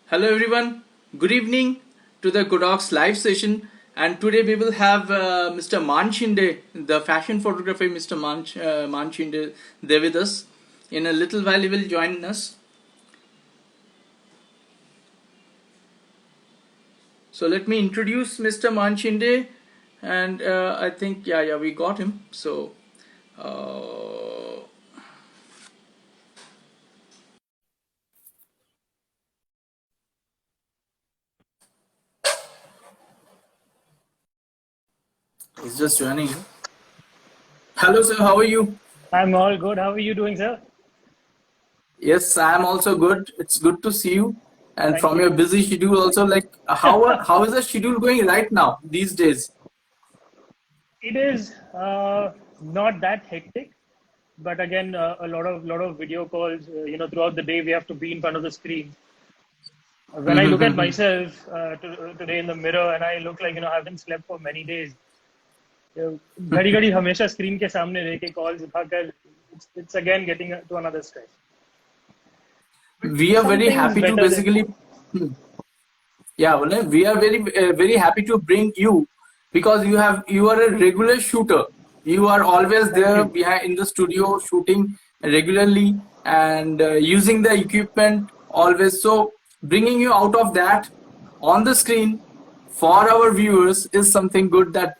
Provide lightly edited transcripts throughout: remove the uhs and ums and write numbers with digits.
Hello everyone, good evening to the Godox live session, and today we will have Mr. Mann Shinde, the fashion photographer Mr. Mann Shinde there with us. In a little while he will join us. So let me introduce Mr. Mann Shinde, and I think yeah we got him. So uh, he's just joining you. Hello sir, how are you? I'm all good. How are you doing, sir? Yes, I am also good. It's good to see you. And Thank from your you. busy schedule, also like how is the schedule going right now these days? It is not that hectic, but again, a lot of video calls. Throughout the day we have to be in front of the screen. When I look at myself today in the mirror, and I look like I haven't slept for many days. घड़ी घड़ी हमेशा screen के सामने रह के calls उठाकर it's again getting to another stress. But We are some very things happy to better than. basically, yeah, well, we are very happy to bring you because you are a regular shooter. You are always Thank there you. behind in the studio shooting regularly and using the equipment always. So bringing you out of that on the screen for our viewers is something good that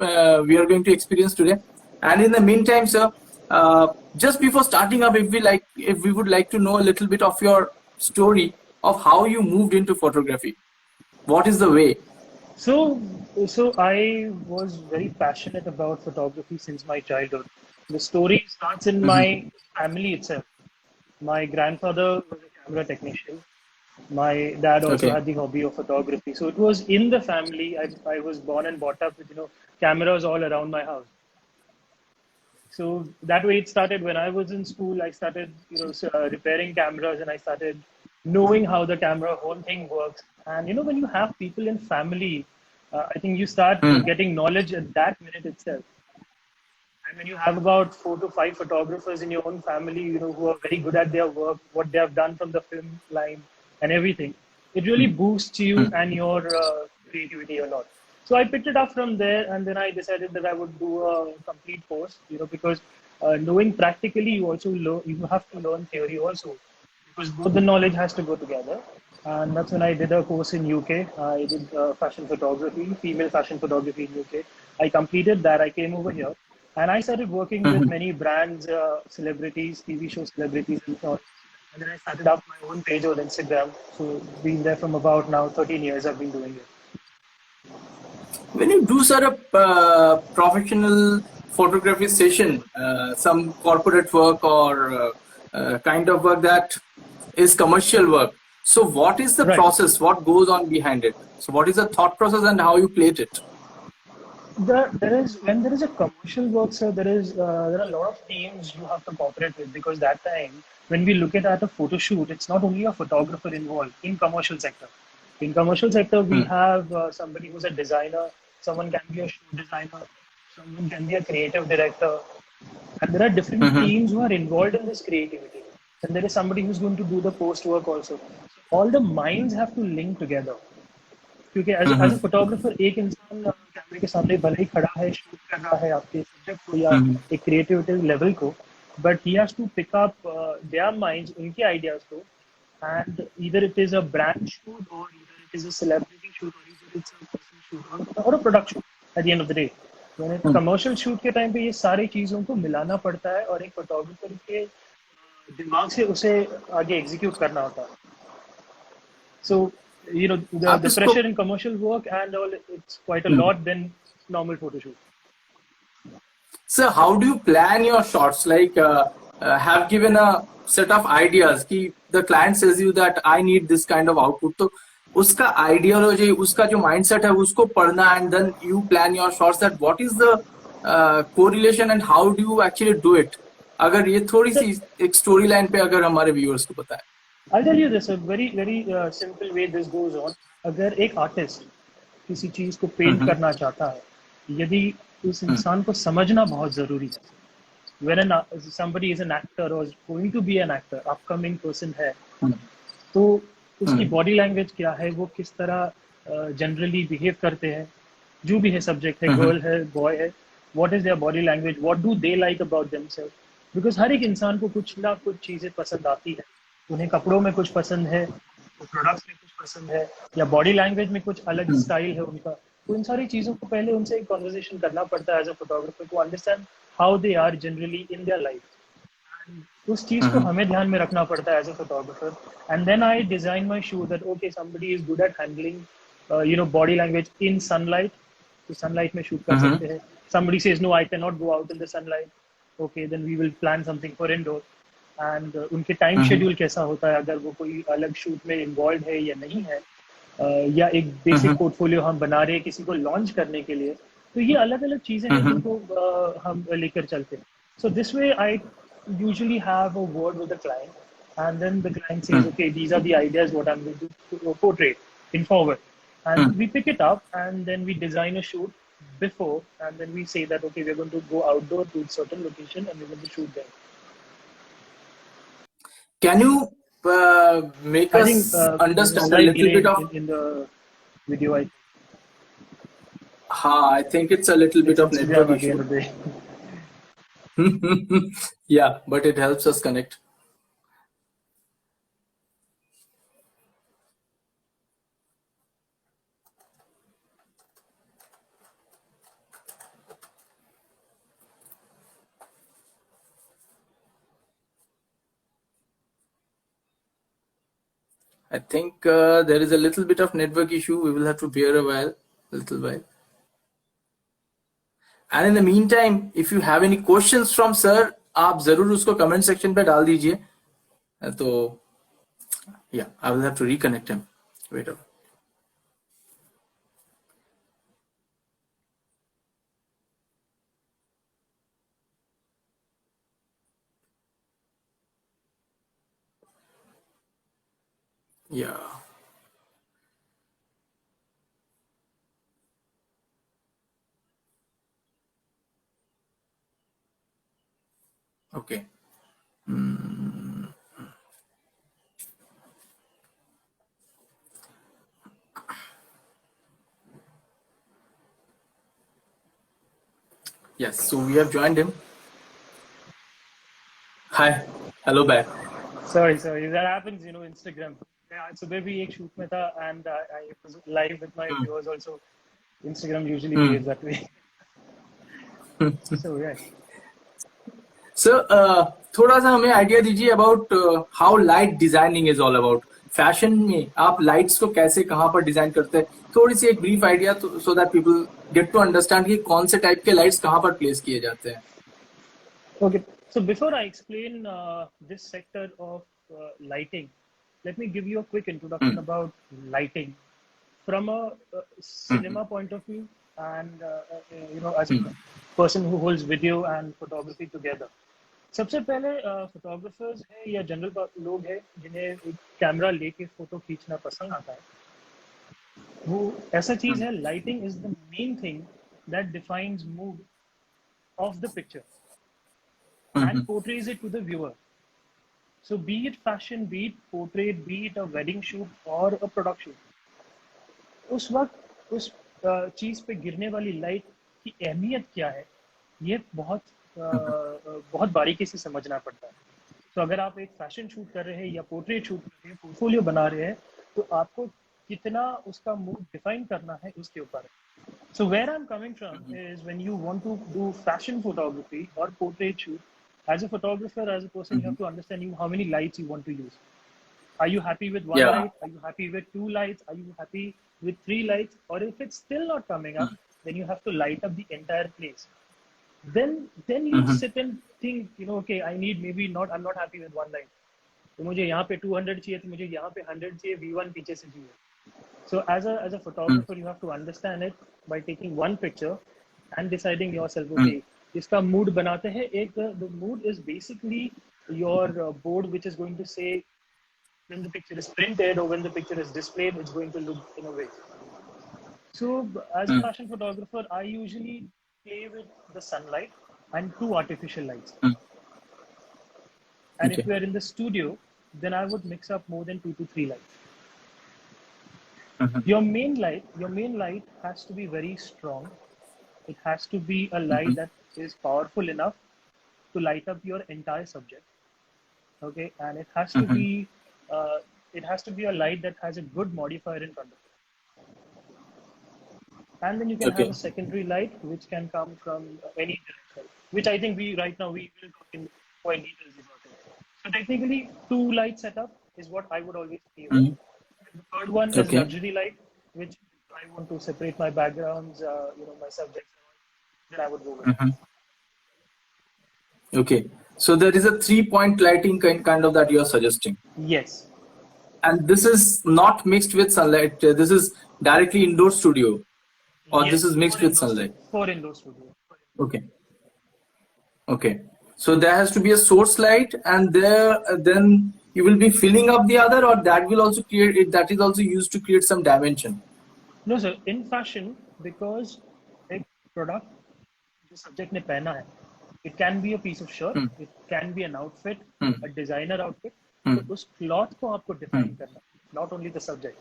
we are going to experience today. And in the meantime, sir, just before starting up, if we would like to know a little bit of your story of how you moved into photography. What is the way? So, so I was very passionate about photography since my childhood. The story starts in my family itself. My grandfather was a camera technician. My dad also Okay. had the hobby of photography. So it was in the family. I was born and brought up with cameras all around my house. So that way it started when I was in school. I started repairing cameras, and I started knowing how the camera whole thing works. And when you have people in family, I think you start Hmm. getting knowledge at that minute itself. And when you have about 4 to 5 photographers in your own family, who are very good at their work, what they have done from the film line and everything, it really boosts you and your creativity a lot. So I picked it up from there, and then I decided that I would do a complete course, because knowing practically, you have to learn theory also, because both the knowledge has to go together. And that's when I did a course in UK. I did fashion photography, female fashion photography in UK. I completed that. I came over here, and I started working with many brands, celebrities, TV show celebrities, and so on. And then I started up my own page on Instagram. So been there from about now 13 years. I've been doing it. When you do sort of professional photography session, some corporate work or kind of work that is commercial work. So, what is the Right. process? What goes on behind it? So, what is the thought process and how you plate it? There is when there is a commercial work, sir. There are a lot of teams you have to cooperate with, because that time when we look at a photo shoot, it's not only a photographer involved in commercial sector. In commercial sector, we Hmm. have somebody who's a designer. Someone can be a shoot designer. Someone can be a creative director, and there are different Mhm. teams who are involved in this creativity. And there is somebody who's going to do the post work also. So all the minds have to link together. क्योंकि as a Mhm. Photographer एक इंसान कैमरे के सामने भले ही खड़ा है, shoot कर रहा है आपके सब्जेक्ट को या Mhm. एक क्रिएटिविटी लेवल को, but he has to pick up their minds, उनके आइडियाज को, and either it is a brand shoot, और either it is a celebrity shoot, और either it's a personal shoot, और a product shoot at the end of the day. Commercial shoot के time पे ये सारी चीज़ों को मिलाना पड़ता है, और एक फोटोग्राफर के दिमाग से उसे आगे एग्जीक्यूट करना होता है. So, the आपने pressure spoke. in commercial work and all, it's quite a Hmm. lot than normal photo shoot. So how do you plan your shots? Like have given a set of ideas कि the client says you that I need this kind of output. तो उसका ideology, उसका जो mindset है उसको पढ़ना and then you plan your shots that what is the correlation and how do you actually do it? अगर ये थोड़ी So, सी एक story line पे अगर हमारे viewers को बताए. I'll tell you this, a very simple way this goes on. अगर एक आर्टिस्ट किसी चीज को पेंट हम्म. करना चाहता है, यदि उस इंसान को समझना बहुत जरूरी है. Somebody is an actor or is going to be an actor, upcoming person है, तो उसकी बॉडी लैंग्वेज क्या है, वो किस तरह जनरली बिहेव करते हैं, जो भी है सब्जेक्ट है, गर्ल है, बॉय है, what is their body language, what do they like about themselves. Because हर एक इंसान को कुछ ना कुछ चीज़ें पसंद आती है, उन्हें कपड़ों में कुछ पसंद है, प्रोडक्ट्स में कुछ पसंद है, या बॉडी लैंग्वेज में कुछ अलग स्टाइल है उनका। तो इन सारी चीज़ों को पहले उनसे एक कॉन्वर्जेशन करना पड़ता है as a photographer to understand how they are generally in their life. उस चीज को हमें ध्यान में रखना पड़ता है as a photographer. And then I design my shoot that okay somebody is good at handling body language in sunlight, तो सनलाइट में शूट कर सकते हैं। somebody says no, I cannot go out in the sunlight, okay then we will plan something for indoor। And उनके time schedule कैसा होता है, अगर वो कोई अलग शूट में इन्वॉल्व है या नहीं है, या एक बेसिक पोर्टफोलियो हम बना रहे हैं किसी को लॉन्च करने के लिए, तो ये अलग अलग चीजें हैं जिनको हम लेकर चलते हैं। So this way I usually have a word with the client, and then the client says okay these are the ideas what I'm going to portray in forward, and we pick it up and then we design a shoot before, and then we say that okay we're going to go outdoor to a certain location and we're going to shoot there. Can you make I think us there's a understand a slight little delay bit of? in the video. I think it's a little bit It's of network Instagram at the issue. end of the day. Yeah, but it helps us connect. I think there is a little bit of network issue. We will have to bear a little while. And in the meantime, if you have any questions from sir, आप जरूर उसको comment section पे डाल दीजिए. तो yeah, I will have to reconnect him. Wait a minute. Yeah. Okay. Yes, so we have joined him. Hi. Hello back. Sorry, that happens, Instagram. Yeah, सुबह भी एक shoot में था and I was live with my viewers also. Instagram usually behaves that way. So yeah. Sir थोड़ा सा हमें idea दीजिए about how light designing is all about. Fashion में आप लाइट्स को कैसे कहाँ पर डिजाइन करते हैं, थोड़ी सी एक brief idea so that people get to understand कि कौन से टाइप के लाइट्स कहाँ पर प्लेस किए जाते हैं। Okay, so before I explain this sector of lighting, let me give you a quick introduction about lighting from a cinema point of view, and as a person who holds video and photography together. सबसे पहले photographers है या general लोग हैं जिन्हें एक camera लेके photo खींचना पसंद आता है, वो ऐसा चीज है, lighting is the main thing that defines mood off the picture and portrays it to the viewer. So be it fashion, be it portrait, be it a wedding shoot or a product shoot, उस वक्त उस चीज पे गिरने वाली light की अहमियत क्या है, ये बहुत बारीकी से समझना पड़ता है। तो अगर आप एक फैशन शूट कर रहे हैं या पोर्ट्रेट शूट कर रहे हैं, पोर्टफोलियो बना रहे हैं, तो आपको कितना उसका मूड डिफाइन करना है उसके ऊपर है। So where I'm coming from is when you want to do fashion photography or portrait shoot, as a photographer, as a person, you have to understand how many lights you want to use. Are you happy with one light? Are you happy with two lights? Are you happy with three lights? Or if it's still not coming up, then you have to light up the entire place. Then you sit and think, okay, I need maybe not, I'm not happy with one light. तो मुझे यहाँ पे 200 चाहिए, तो मुझे यहाँ पे 100 चाहिए, V1 पीछे से चाहिए। So as a photographer, you have to understand it by taking one picture and deciding yourself, okay, इसका mood बनाते हैं। The mood is basically your board, which is going to say when the picture is printed or when the picture is displayed, it's going to look in a way. So as a fashion photographer, I usually play with the sunlight and two artificial lights. And if we are in the studio, then I would mix up more than 2 to 3 lights. Mhm. Your main light has to be very strong. It has to be a light Mhm. that is powerful enough to light up your entire subject. Okay, and Mhm. uh, it has to be a light that has a good modifier in front of it. And then you can have a Okay. secondary light which can come from any direction, which I think we right now we will talk in quite details about it. So technically, two light setup is what I would always favor. Mhm. And the third one is Okay. luxury light, which I want to separate my backgrounds, my subjects, then I would go with. Mhm. Okay. So there is a 3-point lighting kind of that you are suggesting, Yes, and this is not mixed with sunlight. This is directly indoor studio, or this yes, is mixed with sunlight. four indoor studio. Okay. Okay. So there has to be a source light, and there then you will be filling up the other, or that will also create it. That is also used to create some dimension. No, sir. In fashion, because a product जो subject ने पहना है, it can be a piece of shirt, Hmm. it can be an outfit, Hmm. a designer outfit. Hmm. तो उस cloth को आपको Hmm. define करना, not only the subject.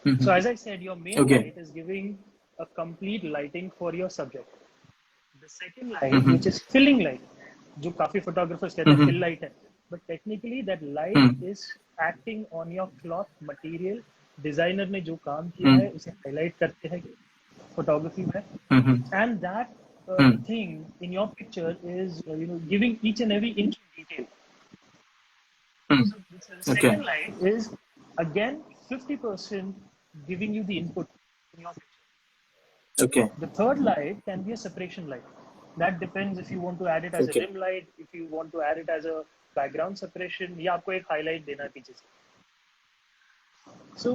Hmm. So as I said, your main Okay. light is giving a complete lighting for your subject. The second light, Hmm. which is filling light, जो काफी photographers कहते हैं fill Hmm. light है, but technically that light Hmm. is acting on your cloth material. Designer ने जो काम किया Hmm. है उसे हाईलाइट करते हैं photography में, Hmm. and that Hmm. thing in your picture is giving each and every inch of detail. Hmm. So the Okay. second light is again 50% giving you the input in your picture. Okay. The third light can be a separation light. That depends if you want to add it as a Okay. dim light, if you want to add it as a background separation, या आपको एक highlight देना है पीछे से. So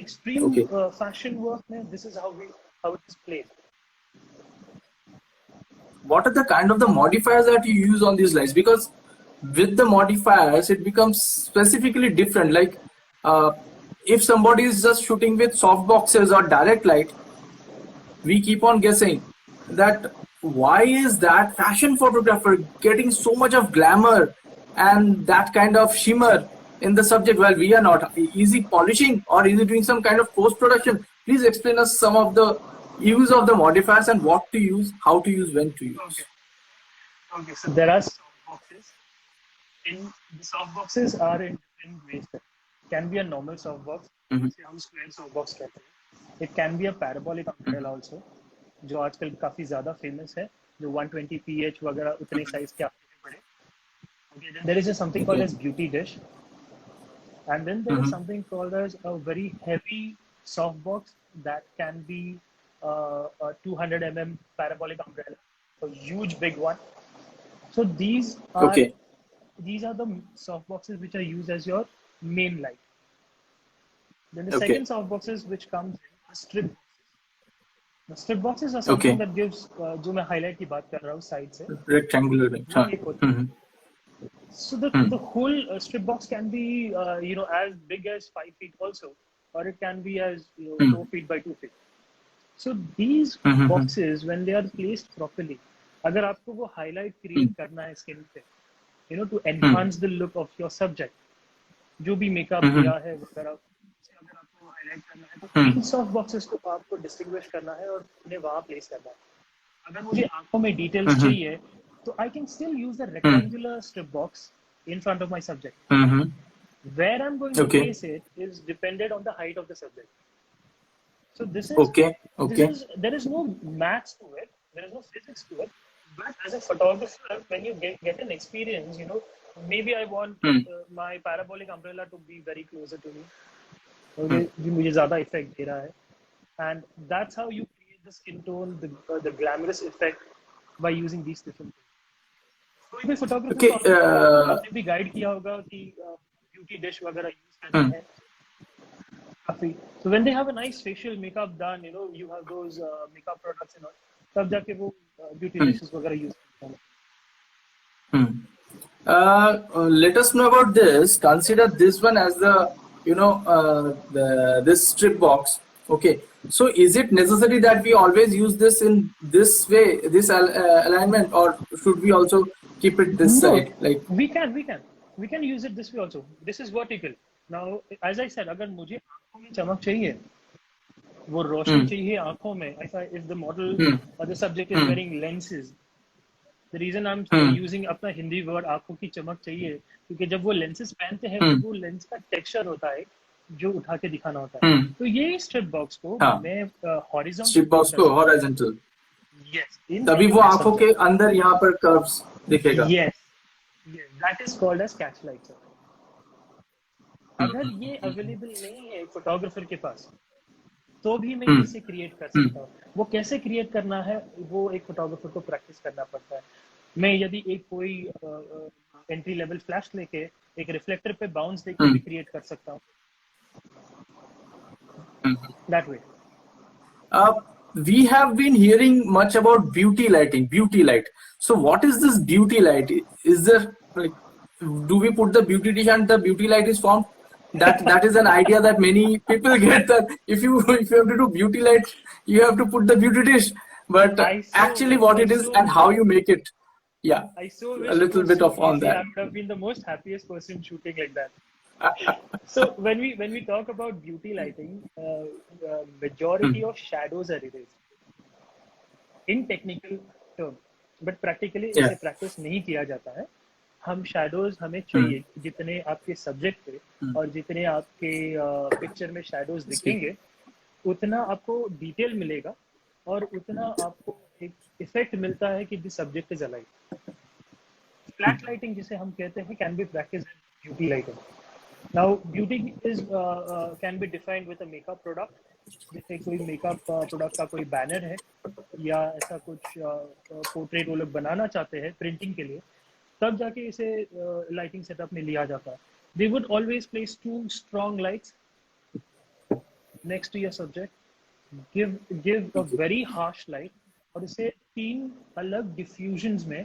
extreme Okay. fashion work में this is how it is played. What are the kind of the modifiers that you use on these lights? Because with the modifiers, it becomes specifically different. Like if somebody is just shooting with soft boxes or direct light, we keep on guessing that why is that fashion photographer getting so much of glamour and that kind of shimmer in the subject while we are not? Is he polishing or is he doing some kind of post production? Please explain us some of the use of the modifiers and what to use, how to use, when to Okay. use. Okay. So there are soft boxes. In the soft boxes are in different ways. It can be a normal softbox, Mhm. जिसे हम square softbox कहते हैं. It can be a parabolic umbrella also, जो आजकल काफी ज्यादा famous है, जो 120 pH वगैरह उतने साइज के आते हैं बड़े. Okay, then there is something called Okay. as beauty dish, and then there is Mhm. something called as a very heavy softbox that can be a 200 parabolic umbrella, a huge big one. So Okay. these are the soft boxes which are used as your main light. Then the Okay. second soft boxes which comes in are strip boxes. The strip boxes are something Okay. that gives जो मैं highlight की बात कर रहा हूँ side से, Rectangular. वो Huh. एक होती है. Mhm. So the whole strip box can be as big as 5 feet also, or it can be as Mhm. 4 feet by 2 feet. So these Mhm. boxes when they are placed properly, अगर आपको वो highlight create Mhm. करना है skin पे, to Mhm. enhance the look of your subject, जो भी makeup Mhm. दिया है वगैरह उसे अगर आपको हाईलाइट करना है तो इन Mhm. सॉफ्ट बॉक्सेस को आपको डिस्टिंग्विश करना है और उन्हें वहां प्लेस करना है. अगर मुझे आंखों में डिटेल्स Mhm. चाहिए तो I can still use the Mhm. Rectangular strip box in front of my subject. Mhm. Where I'm going to Okay. place it is dependent on the height of the subject. So Okay. this Okay. is there is no maths to it, there is no physics to it. But as a photographer, when you get an experience, maybe I want Mhm. my parabolic umbrella to be very closer to me. Mhm. Okay, जो मुझे ज़्यादा effect दे रहा है. And that's how you create the skin tone, the glamorous effect by using these different things. कोई भी photographer को Okay. आपने भी गाइड किया होगा कि ब्यूटी डिश वगैरह यूज करनी Mhm. है काफी. So when they have a nice facial makeup done, you have those makeup products and all, तब जाके वो ब्यूटी Mhm. डिशेस वगैरह यूज करते हैं. Mhm. Let us know about this. Consider this one as this strip box. Okay. So is it necessary that we always use this in this way, this alignment, or should we also keep it this No, side? Like, we can use it this way also. This is vertical. Now, as I said, अगर मुझे आंखों में चमक चाहिए वो रोशनी चाहिए आंखों में. If the model or the subject is wearing lenses, the reason I'm using अपना हिंदी word आंखों की चमक चाहिए, क्योंकि जब वो lenses पहनते हैं तो वो लेंस का टेक्सचर होता है जो उठा के दिखाना होता है. तो ये स्ट्रिप बॉक्स को मैं हॉरिजॉन्टल स्ट्रिप बॉक्स को हॉरिजॉन्टल, यस, तभी वो आंखों के अंदर यहाँ पर कर्व्स दिखेगा. Yes, that is called as catch light. अगर ये अवेलेबल नहीं है फोटोग्राफर के पास, तो भी मैं इसे क्रिएट कर सकता हूँ. वो कैसे क्रिएट करना है, वो एक फोटोग्राफर को प्रैक्टिस करना पड़ता है. मैं यदि एक कोई एंट्री लेवल फ्लैश लेके एक रिफ्लेक्टर पे बाउंस देके भी क्रिएट कर सकता हूँ. That way. We have been hearing much about beauty lighting, beauty light. So what is this beauty light? Is there, like, do we put the beauty dish and the beauty light is formed? That is an idea that many people get, that if you have to do beauty light, you have to put the beauty dish. But actually what it is and how you make it. Yeah, I so wish a little bit of on that. I would have been the most happiest person shooting like that. So when we talk about beauty lighting, majority of shadows are erased in technical term, but practically इसे practice नहीं किया जाता है. हम shadows हमें चाहिए, जितने आपके subject पे और जितने आपके picture में shadows दिखेंगे, उतना आपको detail मिलेगा और उतना आपको एक effect मिलता है कि the subject is alive. Flat lighting जिसे हम कहते हैं can be practiced in beauty lighting. Now beauty is can be defined with a makeup product. जैसे कोई मेकअप प्रोडक्ट का कोई बैनर है या ऐसा कुछ पोर्ट्रेट वो लोग बनाना चाहते हैं प्रिंटिंग के लिए, तब जाके इसे लाइटिंग सेटअप में लिया जाता है. They would always place 2 strong lights next to your subject, give a very harsh light और इसे 3 अलग डिफ्यूजन्स में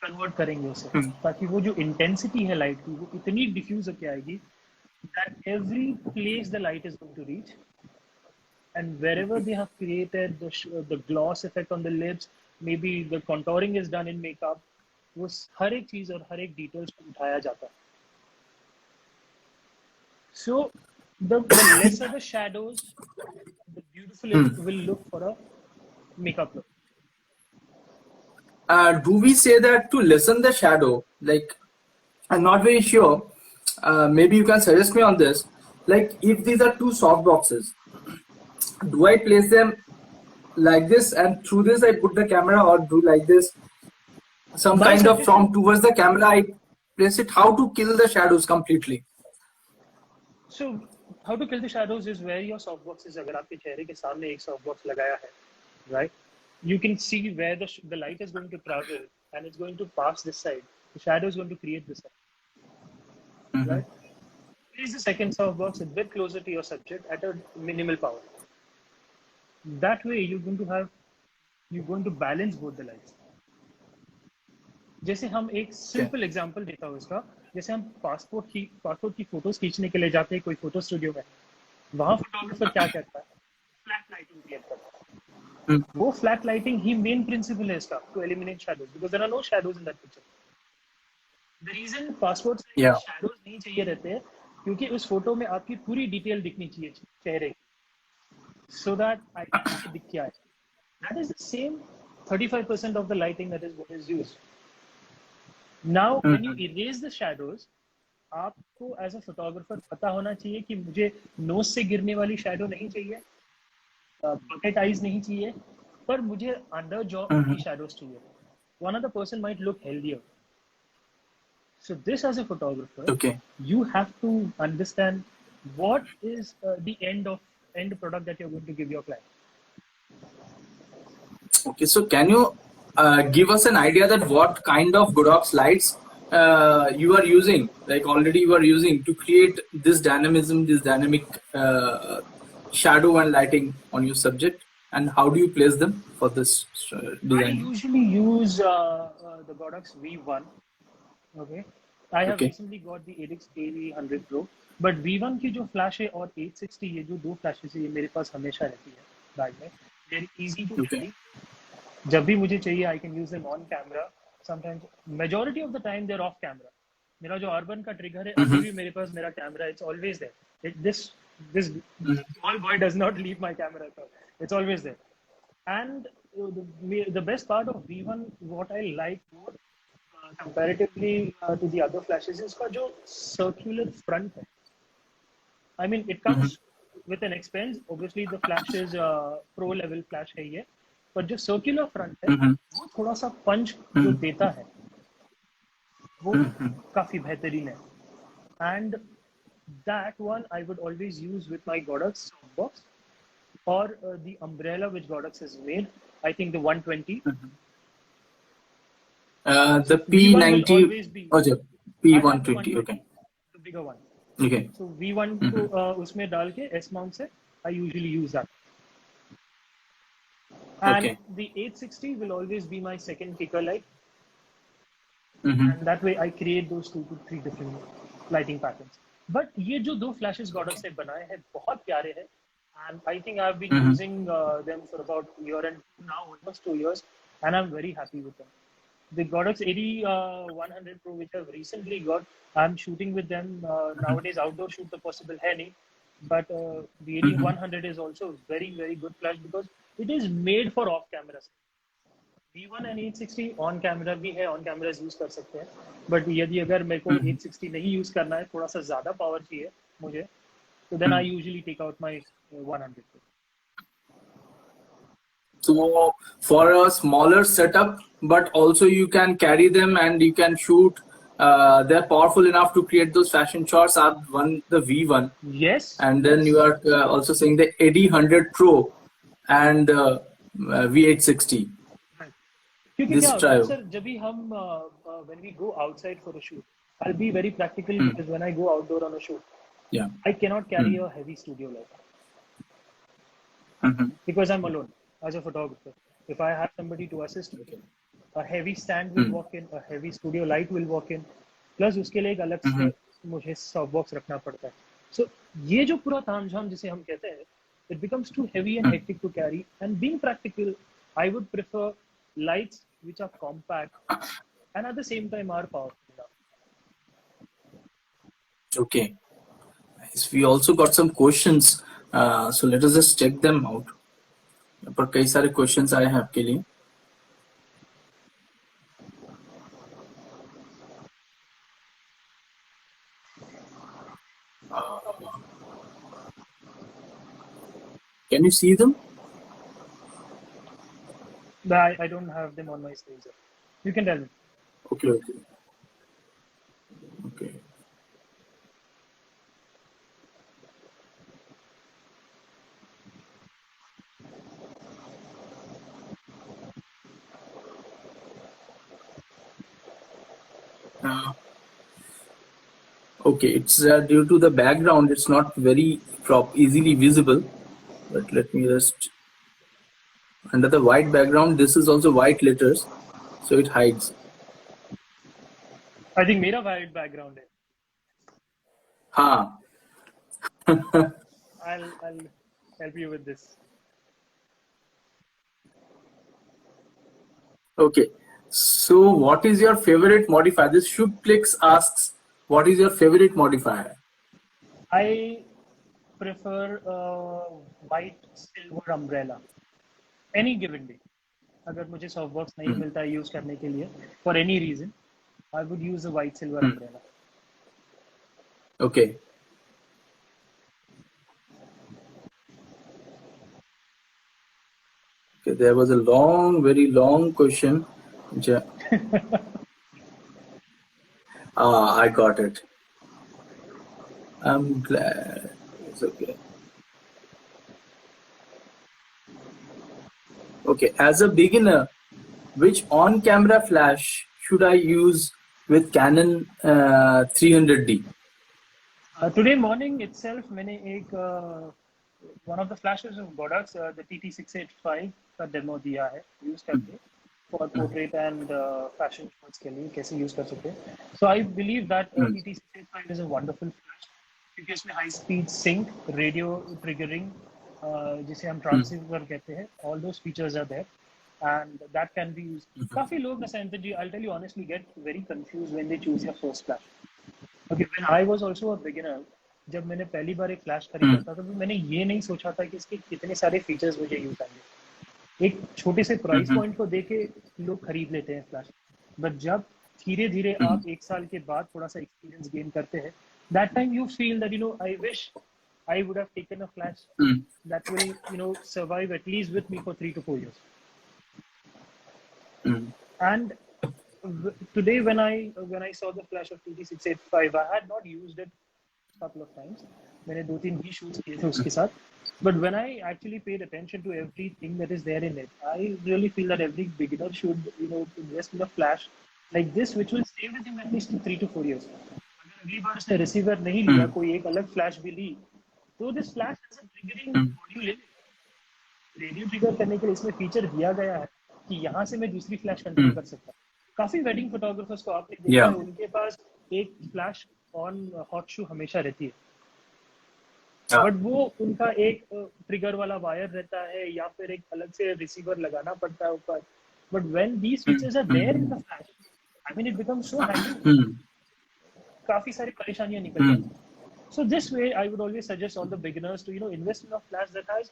कन्वर्ट करेंगे उसे, ताकि वो जो इंटेंसिटी है लाइट की वो इतनी डिफ्यूज होके आएगी that every place the light is going to reach, and wherever they have created the gloss effect on the lips, maybe the contouring is done in makeup, वो हर एक चीज और हर एक डिटेल्स को उठाया जाता है. So the lesser the shadows, the beautiful it will look for a makeup look. Do we say that to lessen the shadow? Like, I'm not very sure. Maybe you can suggest me on this. Like, if these are 2 soft boxes, do I place them like this and through this I put the camera, or do like this? Some kind of from towards the camera I place it. How to kill the shadows completely? So, how to kill the shadows is where your softbox is. अगर आपके चेहरे के सामने एक softbox लगाया है, right? You can see where the light is going to travel and it's going to pass this side. The shadow is going to create this side, right? Place the second softbox a bit closer to your subject at a minimal power. That way, you're going to balance both the lights. जैसे हम एक simple example देता हूँ इसका, जैसे हम passport की photos खींचने के लिए जाते हैं कोई फोटो स्टूडियो में, वहाँ फोटोग्राफर क्या करता है, फ्लैट लाइटिंग क्रिएट करता है. वो फ्लैट लाइटिंग ही मेन प्रिंसिपल है इसका, to eliminate shadows, because there are no shadows in that picture. The reason passport में शैडोज नहीं चाहिए रहते हैं क्योंकि उस फोटो में आपकी पूरी डिटेल दिखनी चाहिए चेहरे की, सो दैट आइडेंटिटी दिख क्या है. That is the same 35% of the lighting that is what is used. Now when you erase the shadows, आपको एज अ फोटोग्राफर पता होना चाहिए कि मुझे नोज से गिरने वाली शैडो नहीं चाहिए, बकेट आईज नहीं चाहिए, पर मुझे अंडर जॉ की शैडोज चाहिए. One other person might look healthier. So this, as a photographer, you have to understand what is the end product that you're going to give your client. Okay, so can you give us an idea that what kind of Godox lights you are using, like already you are using to create this dynamism, this dynamic shadow and lighting on your subject, and how do you place them for this design? I usually use the Godox V1. Okay, I have recently got the Edix AV100 Pro, but V1 की जो flash है और 860, ये जो 2 flashes है, ये मेरे पास हमेशा रहती है बैग में. They're easy to carry. जब भी मुझे चाहिए, I can use them on camera. Sometimes, majority of the time, they're off camera. मेरा जो अर्बन का ट्रिगर है, अभी भी मेरे पास मेरा camera, it's always there. This Mhm. small boy does not leave my camera at all. It's always there. And the best part of V1, what I like more comparatively to the other flashes, is इसका जो circular front है. I mean, it Mhm. comes with an expense. Obviously, the flash is pro level flash है ये, पर जो circular front है, Mhm. वो थोड़ा सा punch जो Mhm. देता है, वो Mhm. काफी बेहतरीन है. And that one I would always use with my Godox softbox or the umbrella which Godox has made. I think the 120. Mhm. The So V1 will P90. always be. Okay, I have the P120. Okay. 120, the bigger one. Okay. So V1 को Mhm. उसमें डाल के S mount से I usually use that. And Okay. the 860 will always be my second kicker light, Mhm. and that way I create those 2 to 3 different lighting patterns. But ये जो दो flashes Okay. Godox ने बनाए हैं बहुत प्यारे हैं, and I think I've been Mhm. using them for about a year and now almost 2 years, and I'm very happy with them. The Godox 80 100 Pro, which I've recently got, I'm shooting with them Mhm. nowadays. Outdoor shoot the possible है नहीं, but the 80 Mhm. 100 is also very good flash because it is made for off cameras. V1 and 860 on camera भी है, on cameras use कर सकते हैं, but यदि अगर मेरे को Mhm. 860 नहीं यूज करना है, थोड़ा सा ज्यादा पावर चाहिए मुझे, तो then I Mhm. Usually take out my 100. So for a smaller setup, but also you can carry them and you can shoot. They're powerful enough to create those fashion shots. Are one the V1, Yes, and then you yes. are also saying the 80 100 Pro and V860. Right. क्योंकि क्या This होता है ना trio. Sir, जब भी हम when we go outside for a shoot, I'll be very practical Hmm. because when I go outdoor on a shoot, Yeah. I cannot carry Hmm. a heavy studio light Mhm. because I'm alone as a photographer. If I have somebody to assist me, Okay. a heavy stand will Hmm. walk in, a heavy studio light will walk in, plus उसके लिए एक अलग Mhm. से मुझे soft box रखना पड़ता है. सो ये जो पूरा तामझाम जिसे हम कहते हैं, it becomes too heavy and Hmm. hectic to carry. And being practical, I would prefer lights which are compact and at the same time are powerful enough. Okay. Nice. We also got some questions. So let us just check them out. पर कई सारे questions आए हैं आपके लिए. Can you see them? But I don't have them on my screen, sir. You can tell me. Okay. Okay. Okay. Uh, okay. It's due to the background. It's not very easily visible. But let me just under the white background. This is also white letters, so it hides. I think मेरा white background है. हाँ. I'll help you with this. Okay. So, what is your favorite modifier? This Shubplix asks, what is your favorite modifier? I prefer white silver umbrella any given day. अगर मुझे soft box नहीं Hmm. मिलता है use करने के लिए for any reason, I would use a white silver Hmm. Umbrella. Okay. Okay. There was a long, very long question. I got it. I'm glad. It's okay. Okay. As a beginner, which on-camera flash should I use with Canon 300D? Today morning itself मैंने एक one of the flashes of Godox the TT685 का demo दिया है use करके for portrait and fashion shots के लिए कैसे use कर सकते हैं. So I believe that Hmm. TT685 is a wonderful flash क्योंकि इसमें high speed sync, radio triggering, जिसे हम Hmm. ट्रांसीवर कहते हैं, all those features are there and that can be used. काफी लोग ना Sanjay ji, I'll tell you honestly, get very confused when they choose their first flash. Okay, when I was also a beginner, जब मैंने पहली बार एक flash खरीदा था तो मैंने ये नहीं सोचा था कि इसके कितने सारे फीचर्स मुझे यूज आएंगे। एक छोटे से प्राइस पॉइंट को देके लोग खरीद लेते हैं फ्लैश, बट जब धीरे धीरे आप एक साल के बाद थोड़ा सा एक्सपीरियंस गेन करते हैं, that time you feel that I wish I would have taken a flash that will survive at least with me for 3 to 4 years. And today when I saw the flash of TT685, I had not used it a couple of times. मैंने 2-3 ही shoots किए थे उसके साथ. But when I actually paid attention to everything that is there in it, I really feel that every beginner should invest in a flash like this, which will stay with him at least 3 to 4 years. अगर अगली बार उसने receiver नहीं लिया, कोई एक अलग flash भी ली, तो this flash as a triggering module है. रेडियो ट्रिगर करने के लिए इसमें फीचर दिया गया है कि यहाँ से मैं दूसरी फ्लैश कंट्रोल कर सकता हूँ. काफी वेडिंग फोटोग्राफर्स को आपने देखा है, उनके पास एक फ्लैश ऑन हॉट शू हमेशा रहती है, बट वो उनका एक ट्रिगर वाला वायर रहता है या फिर एक अलग से रिसीवर लगाना पड़ता है ऊपर. But when these features are there in the flash, I mean it becomes so handy. काफी सारी परेशानियां निकल जाती हैं. So this way, I would always suggest all the beginners to invest in a flash that has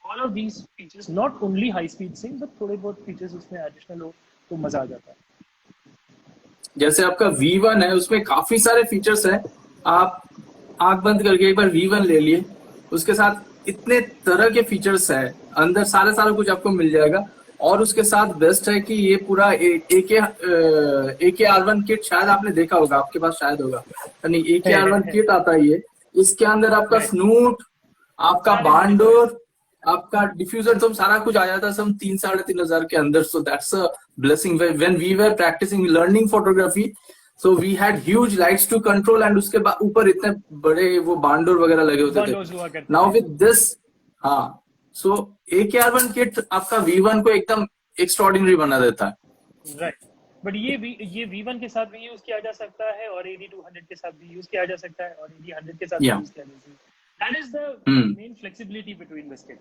all of these features, not only high speed sync, but थोड़े बहुत features उसमें additional हो तो मजा आ जाता है. जैसे आपका V1 है, उसमें काफी सारे फीचर्स हैं. आप आंख बंद करके एक बार V1 ले लिए, उसके साथ इतने तरह के फीचर्स है, अंदर सारे कुछ आपको मिल जाएगा. और उसके साथ बेस्ट है कि ये पूरा AK-R1 किट शायद आपने देखा होगा, आपके पास शायद होगा नहीं. AK-R1 किट आता है ये. इसके अंदर आपका स्नूट, आपका बांडोर, आपका डिफ्यूजर, तो सारा कुछ आ जाता है सब 3-3,500 के अंदर. So that's a blessing. When we were practicing learning photography, so we had huge lights to control, and उसके बाद ऊपर इतने बड़े वो बांडोर वगैरह लगे होते थे. नाउ विद दिस, हाँ, सो AK-R1 किट आपका V1 को एकदम एक्स्ट्राऑर्डिनरी बना देता है. राइट. बट ये V1 के साथ भी यूज किया जा सकता है और AD200 के साथ भी यूज किया जा सकता है और AD100 के साथ भी यूज किया जा सकता है. That is the main flexibility between this kit.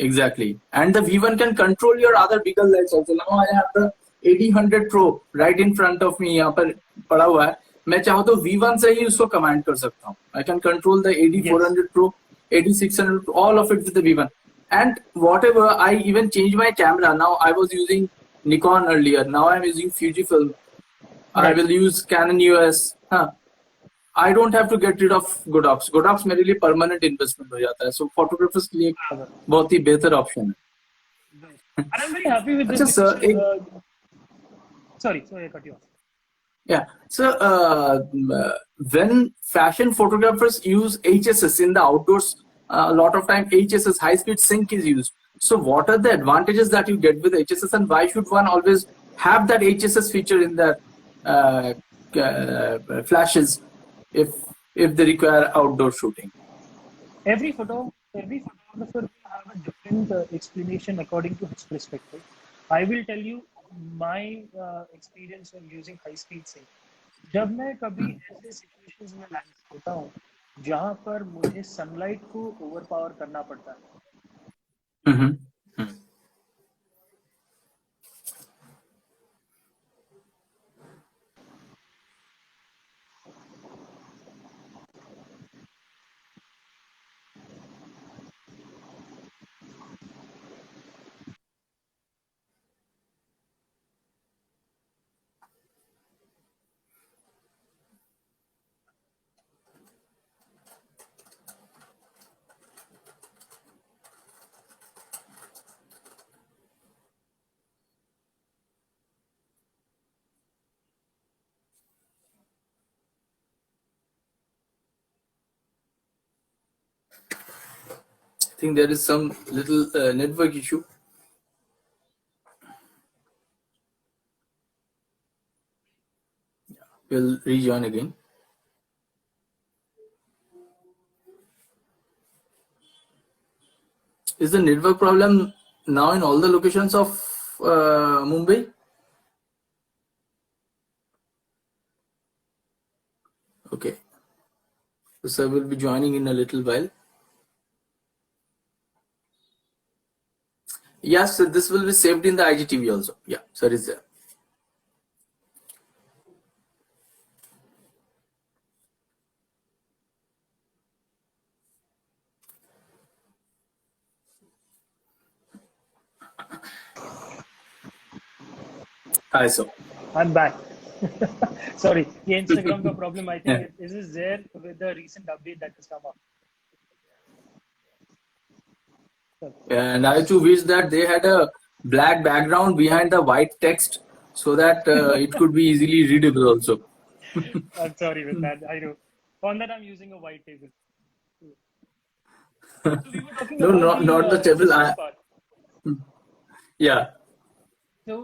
Exactly. And the V1 can control your other bigger lights also. Now I have the AD100 Pro right in front of me, यहाँ पर पड़ा हुआ है. मैं चाहूँ तो V1 से ही उसको कमांड कर सकता हूँ. I can control the AD400 Pro, AD600 Pro, all of it with the V1. And whatever, I even changed my camera. Now I was using Nikon earlier. Now I'm using Fujifilm. I will use Canon EOS. I don't have to get rid of Godox. Godox मेरे लिए permanent investment हो जाता है. So photographers के लिए बहुत ही बेहतर option है. And I'm very happy with this. अच्छा sir, sorry, I cut you off. Yeah. So when fashion photographers use HSS in the outdoors, a lot of time HSS, high speed sync, is used. So what are the advantages that you get with HSS, and why should one always have that HSS feature in their flashes if they require outdoor shooting? Every photographer will have a different explanation according to his perspective. I will tell you my experience of using high speed sync. जब मैं कभी ऐसे situations में land होता हूँ जहाँ पर मुझे सनलाइट को ओवरपावर करना पड़ता है, I think there is some little network issue. We'll rejoin again. Is the network problem now in all the locations of Mumbai? Okay. So sir will be joining in a little while. Yes, sir, this will be saved in the IGTV also. Yeah, sir is there. Hi, so. I'm back. Sorry, the Instagram का problem. I think Yeah. it is there with the recent update that has come up. And I too wish that they had a black background behind the white text so that it could be easily readable also. I'm sorry with that. I know. On that, I'm using a white table. So we were talking No, about not the the table. systems part. Yeah. So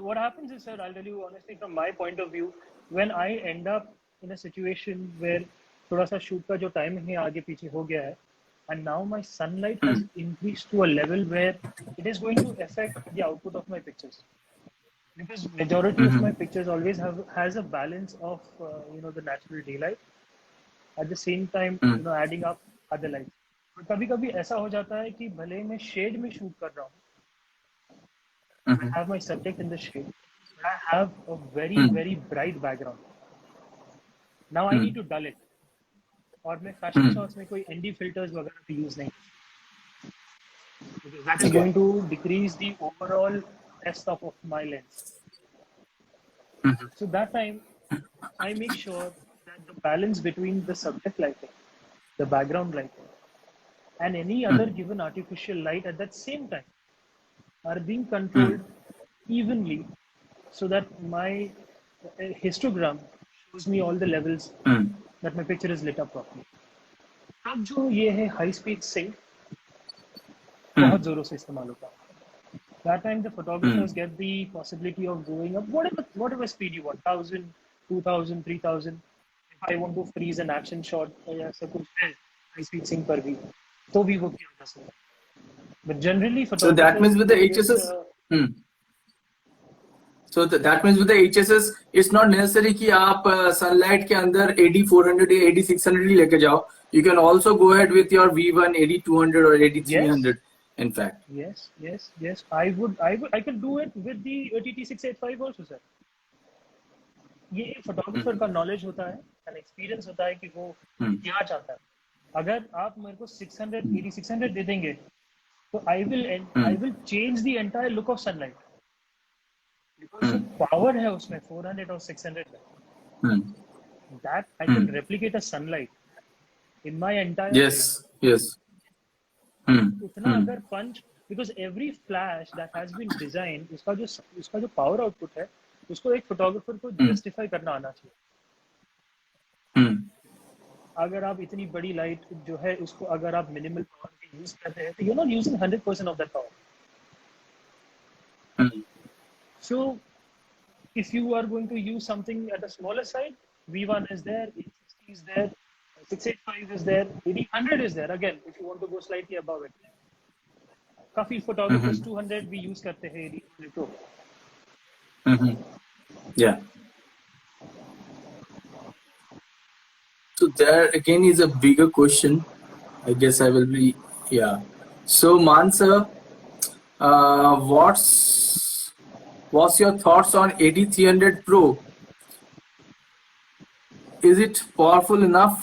what happens is, sir, I'll tell you honestly from my point of view, when I end up in a situation where थोड़ा सा shoot का जो time है आगे पीछे हो गया है, and now my sunlight has Hmm. increased to a level where it is going to affect the output of my pictures. Because majority of my Hmm. pictures always has a balance of the natural daylight at the same time Hmm. adding up other lights. But कभी कभी ऐसा हो जाता है कि भले मैं shade में शूट कर रहा हूँ, I Hmm. have my subject in the shade, but I have a very Hmm. very bright background. Now I Hmm. need to dull it. और मैं फैशन Hmm. शॉट्स में कोई एनडी फिल्टर्स वगैरह भी यूज नहीं, because that is Okay. going to decrease the overall test of my lens. Hmm. So that time I make sure that the balance between the subject lighting, the background lighting, and any other Hmm. given artificial light at that same time are being Hmm. controlled evenly, so that my histogram shows me all the levels Hmm. that my picture is lit up properly. अब जो ये है high speed sink बहुत Hmm. जोरों से इस्तेमाल होता है. That time the Hmm. photographers get the possibility of going up whatever speed you want, 1000, 2000, 3000. If I want to freeze an action shot या ऐसा कुछ है हाई स्पीड सिंक पर भी तो भी वो किया जा सकता है. But generally So that photographers means with the go with HSS. Hmm. So that means with the HSS, it's not necessary कि आप sunlight के अंदर AD400 या AD600 ही लेके जाओ. You can also go ahead with your V1 AD200 or yes. AD300. In fact. Yes. I could do it with the OTT 685 also, sir. ये एक photographer Hmm. का नॉलेज होता है, एंड एक्सपीरियंस होता है कि वो Hmm. क्या चाहता है. अगर आप मेरे को 600 Hmm. 8600 दे देंगे तो Hmm. I will change the entire look of sunlight, because जो Hmm. पावर है उसमें 400 और 600 में, Hmm. That I can Hmm. Replicate a sunlight in my entire frame. Yes. Yes. Hmm. उतना Hmm. अगर punch, because every flash that has been design, उसका जो power output है उसको एक फोटोग्राफर को Hmm. जस्टिफाई करना आना चाहिए. Hmm. अगर आप इतनी बड़ी लाइट जो है उसको अगर आप मिनिमल पावर के यूज कर रहे हैं तो you not using 100% of that power. Hmm. So if you are going to use something at a smaller side, V1 is there, 860 is there, 685 is there, 80, is there. Again, if you want to go slightly above it, काफी photographers Hmm. 200 भी use करते हैं 80 तो. Hmm. Yeah. So there again is a bigger question. I guess I will be, yeah. So Mansa, what's your thoughts on 8300 Pro? Is it powerful enough?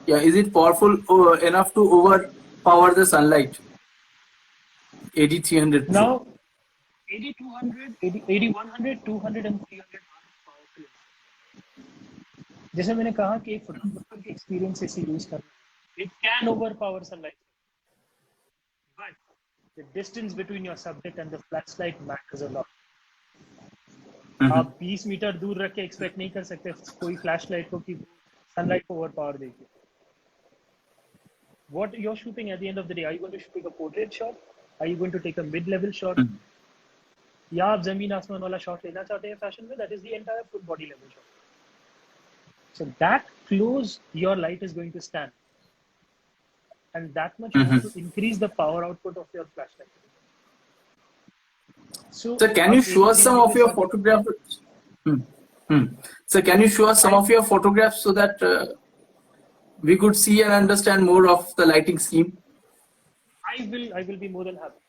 Yeah, is it powerful enough to overpower the sunlight? 8300 Pro. Now 8200, 8100, 200 and 300 are powerful. जैसे मैंने कहा कि एक photographer के experience से इसे use करना, it can over power sunlight, but the distance between your subject and the flash light matters a lot. Mhm. आप 20 मीटर दूर रख के एक्सपेक्ट नहीं कर सकते कोई फ्लैश लाइट को कि सनलाइट को ओवर पावर देगी. What you're shooting at the end of the day, are you going to take a portrait shot, are you going to take a mid level shot, Mhm. या आप जमीन आसमान वाला shot लेना चाहते हैं फैशन में, that is the entire full body level shot. So that close your light is going to stand, and that much you Mhm. have to increase the power output of your flashlight. So So can you अब show us some 8300 of के your साथ photographs? Hmm. Hmm. So can you show us some I of your photographs so that we could see and understand more of the lighting scheme? I will be more than happy.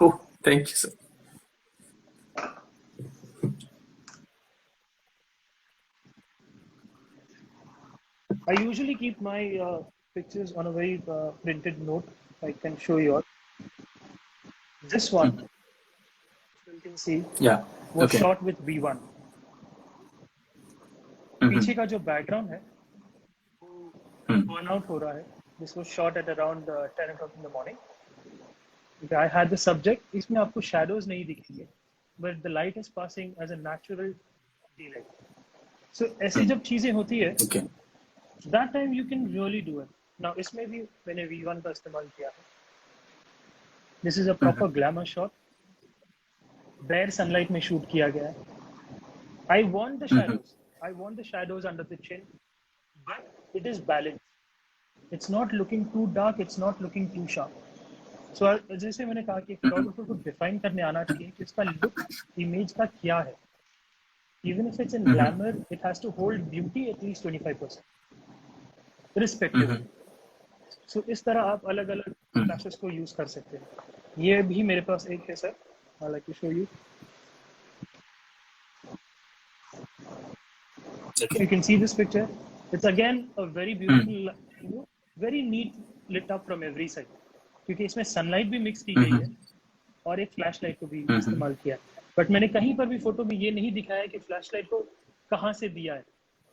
Oh, thank you, sir. I usually keep my pictures on a very printed note. I can show you all. This one, Mhm. you can see, Yeah. was Okay. shot with V1. Mhm. पीछे का जो background है वो Mhm. Burn out हो रहा है. This was shot at around 10 o'clock in the morning. I had the subject. इसमें आपको shadows नहीं दिखेंगे, but the light is passing as a natural daylight. So ऐसे Mhm. जब चीजें होती है, Okay. that time you can really do it. Now इसमें भी मैंने V1 का इस्तेमाल किया है. This is a Mhm. proper glamour shot. Bare sunlight में shoot किया गया है. I want the Mhm. shadows. I want the shadows under the chin, but it is balanced. It's not looking too dark. It's not looking too sharp. So जैसे मैंने कहा कि Mhm. Photographer को define करने आना चाहिए कि उसका लुक इमेज का क्या है. Even if it's in Mhm. glamour, it has to hold beauty at least 25%, irrespective of. Mhm. So इस तरह आप अलग अलग Mhm. फ्लैशेस को यूज कर सकते हैं. ये भी मेरे पास एक है sir. I like to show you. Okay. You can see this picture. It's again a very beautiful, Mhm. very neat lit up from every side. क्योंकि इसमें सनलाइट भी मिक्स की गई है Mhm. और एक फ्लैश लाइट को भी Mhm. इस्तेमाल किया. बट मैंने कहीं पर भी फोटो में ये नहीं दिखाया कि फ्लैश लाइट को कहाँ से दिया है.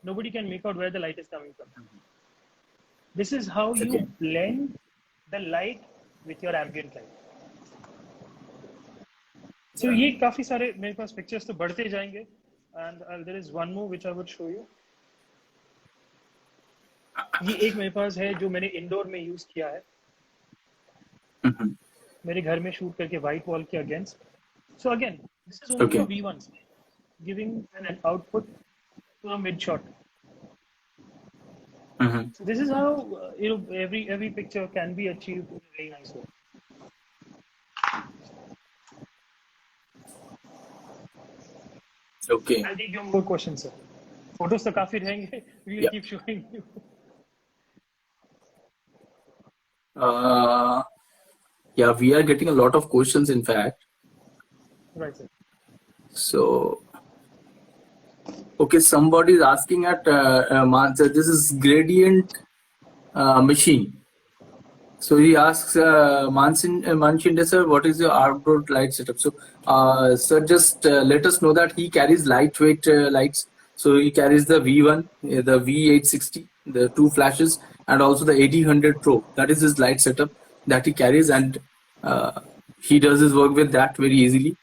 Nobody can make out where the light is coming from. This is how you Okay. blend the light with your ambient light. So Yeah. ये काफी सारे मेरे पास पिक्चर्स तो बढ़ते जाएंगे. And there is one more which I would show you. ये एक मेरे पास है जो मैंने इंडोर में यूज किया है Mhm. मेरे घर में शूट करके व्हाइट वॉल के against. So again this is only for Okay. V1 giving an output to a mid shot. Mhm. So this is how every picture can be achieved in a very nice way. Okay. I'll take your more questions, sir. Photos तो काफी रहेंगे. We will Yeah. keep showing you. Uh, yeah, we are getting a lot of questions, in fact. Right, sir. So, okay, somebody is asking at Mansa, this is gradient machine. So he asks Mann Shinde, sir, what is your outdoor light setup? So, sir, just let us know that he carries lightweight lights. So he carries the V1, the V860, the two flashes, and also the 8000 Pro. That is his light setup that he carries, and he does his work with that very easily.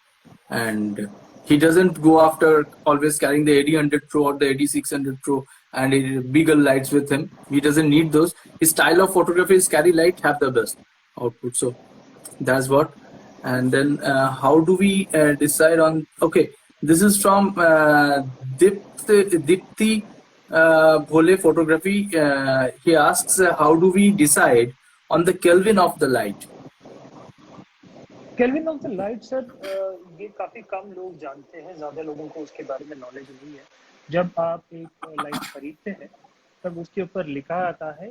And he doesn't go after always carrying the 8000 Pro or the 8600 Pro and bigger lights with him. He doesn't need those. His style of photography is carry light, have the best output. So that's what. And then how do we decide on? Okay, this is from Dipti Bhole Photography. He asks, how do we decide on the Kelvin of the light? Kelvin of the light sir, ये काफी कम लोग जानते हैं. ज्यादा लोगों को उसके बारे में नॉलेज नहीं है. जब आप एक लाइट खरीदते हैं तब उसके ऊपर लिखा आता है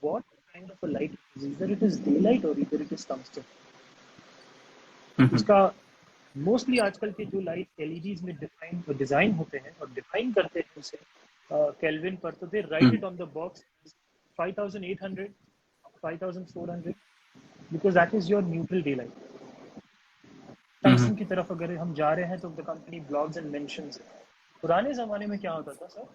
what kind of a light it is. इधर इट इज डे लाइट और इधर इट इज टंगस्टन. Mhm. उसका मोस्टली आजकल के जो लाइट एलईडीज में डिजाइन होते हैं और डिफाइन करते हैं उसे केल्विन पर, तो they write it Mhm. On the box 5800, 5400, because that is your neutral day light. Tungsten Mhm. की तरफ अगर हम जा रहे हैं तो the company blogs and mentions. पुराने ज़माने में क्या होता था सर,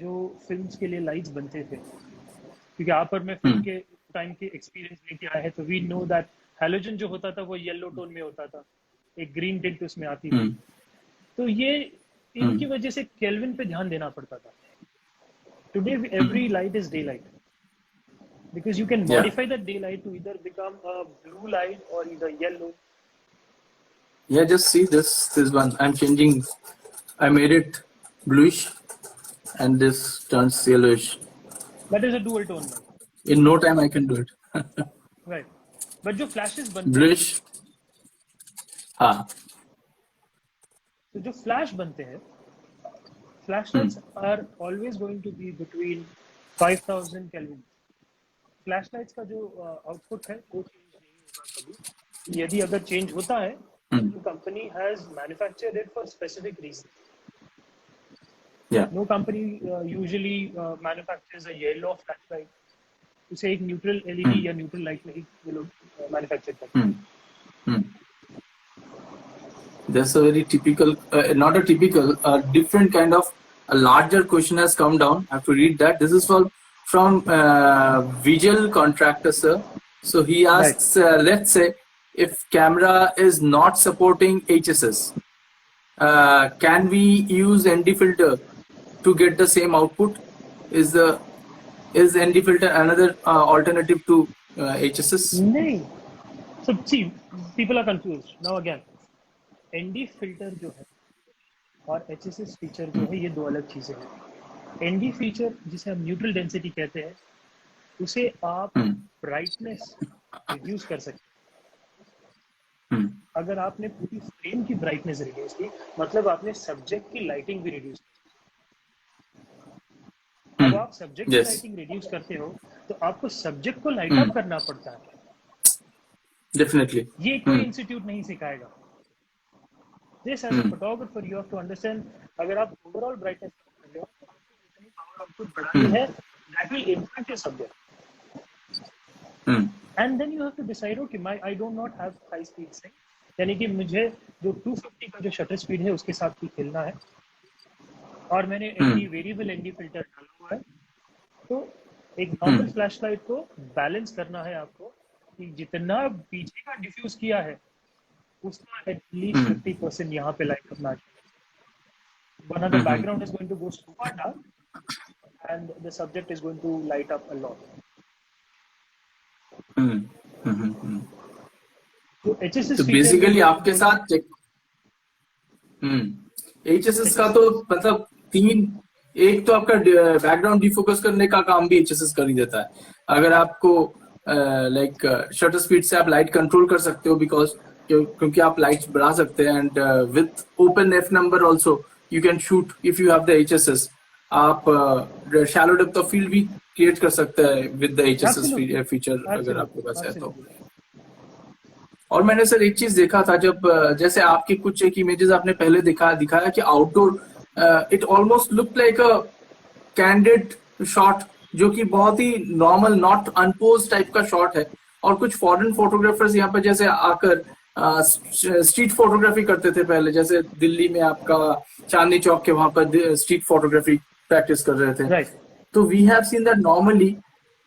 जो फिल्म्स के लिए लाइट्स बनते थे, क्योंकि आप और मैं फिल्म Mhm. के टाइम के एक्सपीरियंस लेके आए हैं, तो वी नो दैट हेलोजन जो होता था वो येलो टोन में होता था, एक ग्रीन टिंट उसमें आती थी. Mhm. तो ये इनकी Mhm. वजह से केल्विन पे ध्यान देना पड़ता था. Today every Mhm. Light is day light because you can Yeah. modify that daylight to either become a blue light or either yellow. Yeah, just see this one. I'm changing. I made it bluish, and this turns yellowish. That is a dual tone light. In no time, I can do it. Right. But जो flashes बनते हैं, Bluish. हाँ. तो जो flash बनते हैं, Hmm. flashlights are always going to be between 5000 Kelvin. Flashlights का जो आउटपुट है वो चेंज नहीं होगा कभी. यदि अगर चेंज होता है Hmm. तो company has manufactured it for specific reason. Yeah. No company usually manufactures a yellow flashlight. उसे एक न्यूट्रल एलईडी Hmm. या न्यूट्रल लाइट में ही वो लोग मैन्युफैक्चर करते हैं. Hmm. Hmm. That's a very typical, not a typical, different kind of a larger question has come down. I have to read that. This is from visual contractor, sir. So he Right. asks, let's say, if camera is not supporting HSS, can we use ND filter to get the same output? Is the is ND filter another alternative to HSS? नहीं. So see, people are confused. Now again, ND filter जो है और HSS feature जो है ये दो अलग चीज़ें हैं. ND फीचर जिसे हम न्यूट्रल डेंसिटी कहते हैं, उसे आप ब्राइटनेस रिड्यूस कर सकते हैं. अगर आपने पूरी फ्रेम की ब्राइटनेस रिड्यूस की, मतलब आपने सब्जेक्ट की लाइटिंग भी रिड्यूस की. अब आप सब्जेक्ट की लाइटिंग रिड्यूस करते हो तो आपको सब्जेक्ट को लाइट अप करना पड़ता है. डेफिनेटली. ये कोई इंस्टीट्यूट नहीं सिखाएगा. This as a photographer you have to understand. अगर आप ओवरऑल ब्राइटनेस कर रहे हो तो आपको इतनी पावर आउटपुट बढ़ानी है, that will impact your subject. And then you have to decide, okay, I do not have high speed sync, यानी कि मुझे जो 250 का जो शटर स्पीड है उसके साथ ही खेलना है और मैंने एनडी वेरिएबल एनडी फिल्टर डाला हुआ है. तो एक नॉर्मल फ्लैश लाइट को बैलेंस करना है आपको कि जितना पीछे का डिफ्यूज किया है उसका एटलीस्ट 50% यहाँ पे लाइट करना चाहिए, वरना the background is going to go super dark and the subject is going to light up a lot. तो एचएसएस बेसिकली आपके साथ एचएसएस का तो मतलब एक तो आपका बैकग्राउंड डिफोकस करने का काम भी एचएसएस कर ही देता है. अगर आपको लाइक शटर स्पीड से आप लाइट कंट्रोल कर सकते हो क्योंकि आप लाइट्स बढ़ा सकते हैं and with open F number also you can shoot if you have the HSS. आप शैलो डेप्थ ऑफ फील्ड भी क्रिएट कर सकते हैं विद द एचएसएस फीचर अगर आपके पास है तो. और मैंने सर एक चीज देखा था जब जैसे आपके कुछ एक इमेजेस आपने पहले दिखाया कि outdoor it almost look like a candid shot जो कि बहुत ही नॉर्मल नॉट अनपोज टाइप का शॉट है. और कुछ फॉरेन फोटोग्राफर्स यहाँ पर जैसे आकर स्ट्रीट फोटोग्राफी करते थे पहले, जैसे दिल्ली में आपका चांदनी चौक के वहां पर स्ट्रीट फोटोग्राफी प्रैक्टिस कर रहे थे. तो we have seen that normally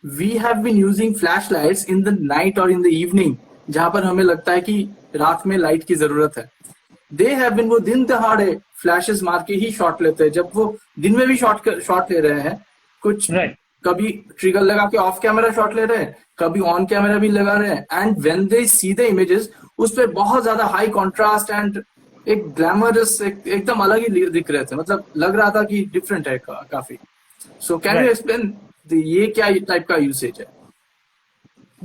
we have been using flash lights in the night और इन द इवनिंग जहां पर हमें लगता है कि रात में लाइट की जरूरत है. दे हैव बीन वो दिन दहाड़े फ्लैशेस मार के ही शॉट लेते हैं, जब वो दिन में भी शॉट ले रहे हैं. कुछ कभी ट्रिगर लगा के ऑफ कैमरा शॉट ले रहे हैं, कभी ऑन कैमरा भी लगा रहे हैं. And when they see the images उस पर बहुत ज्यादा हाई कॉन्ट्रास्ट एंड एक ग्लैमरस एकदम अलग ही दिख रहे थे. मतलब लग रहा था कि डिफरेंट है काफी. सो कैन यू एक्सप्लेन ये क्या टाइप का यूसेज है?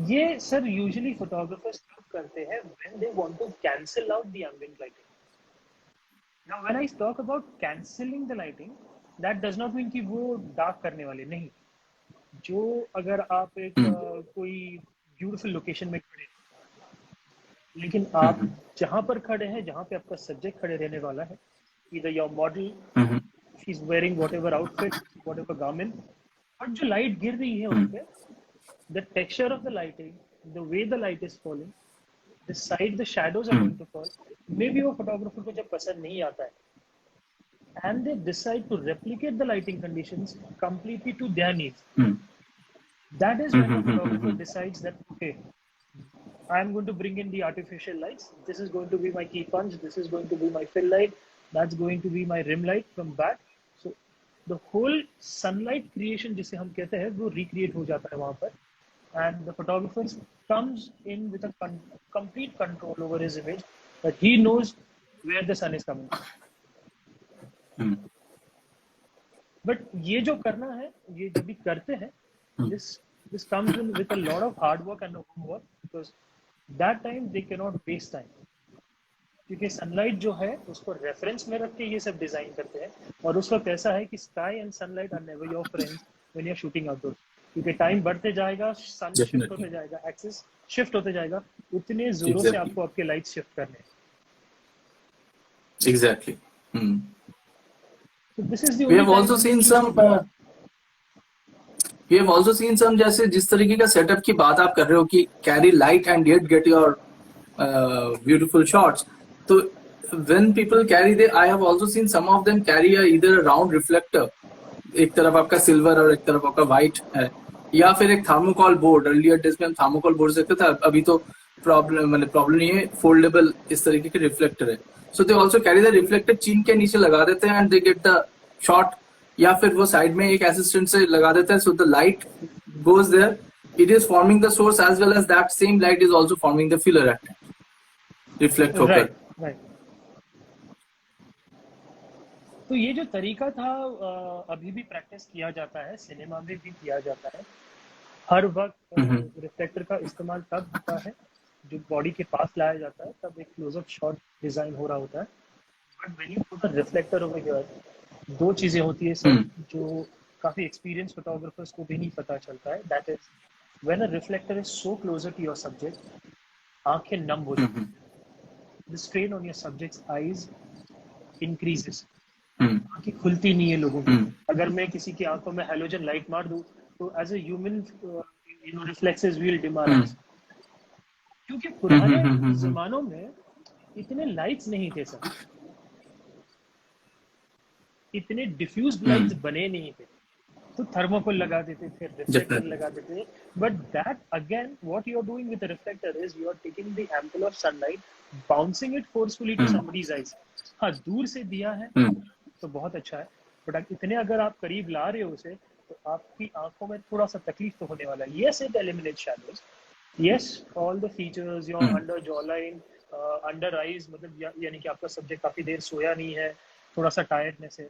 ये सर यूजुअली फोटोग्राफर्स करते हैं when they want to cancel out the ambient lighting. Now when I talk about cancelling the lighting, that does not mean कि वो डार्क करने वाले नहीं. जो अगर आप एक कोई ब्यूटीफुल लोकेशन में खड़े हैं, लेकिन आप जहां पर खड़े हैं, जहां पे आपका सब्जेक्ट खड़े रहने वाला है, either your model is wearing whatever outfit, whatever garment, और जो लाइट गिर रही है उन पे, the texture of the lighting, the way the light is falling, the side the shadows are going to fall, maybe वो photographer को जब पसंद नहीं आता है, and they decide to replicate the lighting conditions completely to their needs. That is when the photographer decides that, okay, I am going to bring in the artificial lights. This is going to be my key punch. This is going to be my fill light. That's going to be my rim light from back. So the whole sunlight creation जिसे हम कहते हैं वो recreate हो जाता है वहाँ पर. And the photographer comes in with a complete control over his image, that he knows where the sun is coming from. But ये जो करना है, ये जब भी करते हैं, this comes in with a lot of hard work and homework, because that time they cannot waste time. क्योंकि सनलाइट जो है उसको रेफरेंस में रख के ये सब डिजाइन करते हैं. और उस वक्त ऐसा है कि sky and sunlight are never your friends when you are shooting outdoors. क्योंकि टाइम बढ़ते जाएगा, सन शिफ्ट होते जाएगा, एक्सिस शिफ्ट होते जाएगा, उतने जोरों से आपको आपके लाइट शिफ्ट करने हैं. Exactly. So this is the we have also seen some जैसे जिस तरीके का सेटअप की बात आप कर रहे हो कि carry light and yet get your beautiful shots. तो when people carry, they I have also seen some of them carry either a round reflector, एक तरफ आपका सिल्वर और एक तरफ आपका व्हाइट है, या फिर एक थर्मोकॉल बोर्ड. अर्लियर डेज में हम थर्मोकॉल बोर्ड देखते थे, अभी तो प्रॉब्लम नहीं है, फोल्डेबल इस तरीके के रिफ्लेक्टर है. So they also carry the reflector, chin के नीचे लगा देते हैं and they get the shot, या फिर वो साइड में एक असिस्टेंट से लगा देते हैं. So the light goes there, it is forming the source as well as that same light is also forming the filler at reflect होकर. राइट. तो ये जो तरीका था अभी भी प्रैक्टिस किया जाता है, सिनेमा में भी किया जाता है. हर वक्त रिफ्लेक्टर का इस्तेमाल तब होता है जो बॉडी के पास लाया जाता है, तब एक क्लोजअप शॉट डिजाइन हो रहा होता है. But when you put a reflector over here, दो चीजें होती है सर जो काफी एक्सपीरियंस फोटोग्राफर्स को भी नहीं पता चलता है. That is when a reflector is so closer to your subject, आंखें नम हो जाती हैं. The strain on your subject's eyes increases. आंखें खुलती नहीं है लोगों की. अगर मैं किसी की आंखों में हैलोजन लाइट मार दूं तो as a human reflexes will demoralise. क्योंकि पुराने जमानों में इतने लाइट्स नहीं थे सर, इतने डिफ्यूज लाइट्स बने नहीं थे, तो थर्मोकोल लगा देते थे, रिफ्लेक्टर लगा देते थे. But that again what you are doing with the reflector is you are taking the ample of sunlight, bouncing it forcefully to somebody's eyes. हाँ, दूर से दिया है तो बहुत अच्छा है, बट इतने अगर आप करीब ला रहे हो उसे, तो आपकी आंखों में थोड़ा सा तकलीफ तो होने वाला है. Yes, it eliminate shadows. Yes, all the features your under jaw line, under eyes, मतलब यानी कि आपका सब्जेक्ट काफी देर सोया नहीं है, थोड़ा सा टायर्डनेस है.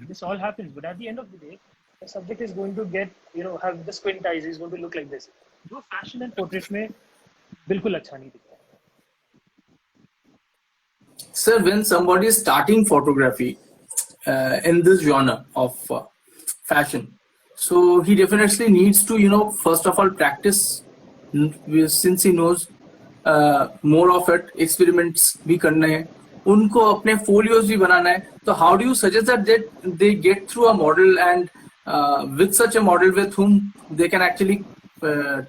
This all happens, but at the end of the day, the subject is going to get, have the squint eyes. He's going to look like this. जो fashion and portrait में बिल्कुल अच्छा नहीं दिखता. Sir, when somebody is starting photography in this genre of fashion, so he definitely needs to, first of all practice, since he knows more of it, experiments भी करने हैं, उनको अपने फोलियोज भी बनाना है. तो how do you suggest that they get through a model and with such a model with whom they can actually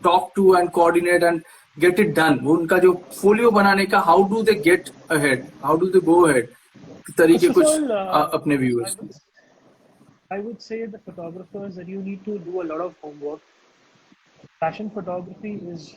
talk to and coordinate and get it done. उनका जो फोलियो बनाने का, how do they get ahead, how do they go ahead, तरीके कुछ अपने viewers. I would say the photographers that you need to do a lot of homework. Fashion photography is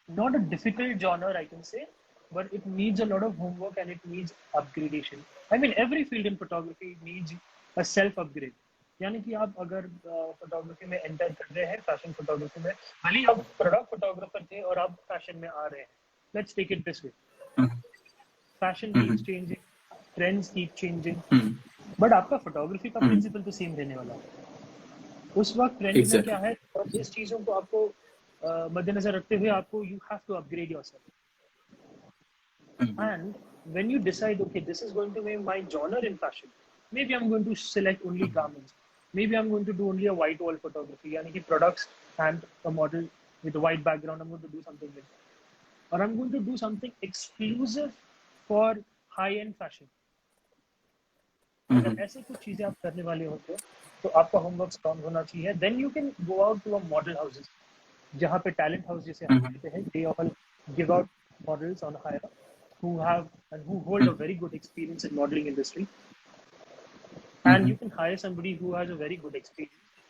not a difficult genre, I can say, but it needs a lot of homework and it needs upgradation. I mean, every field in photography needs a self upgrade. यानी कि आप अगर photography में enter कर रहे हैं, fashion photography में, भले आप प्रोडक्ट फोटोग्राफर थे और आप फैशन में आ रहे हैं, let's take it this way. Fashion keeps changing, trends keep changing, but आपका फोटोग्राफी का प्रिंसिपल तो सेम रहने वाला है. उस वक्त ट्रेंड में क्या है और इस चीजों को आपको मद्देनजर रखते हुए आपको you have to upgrade yourself. And when you decide, okay, this is going to be my genre in fashion, maybe I'm going to select only garments. Maybe I'm going to do only a white wall photography, yani ki products and a model with a white background. I'm going to do something like that. Or I'm going to do something exclusive for high-end fashion. अगर ऐसे कुछ चीजें आप करने वाले होते हो तो आपका होमवर्क स्ट्रॉन्ग होना चाहिए. Then you can go out to a model houses, जहाँ पे टैलेंट हाउस जैसे हम कहते हैं, they all give out models on hire who have and who hold a very good experience in modeling industry. And you can hire somebody who has a very good experience,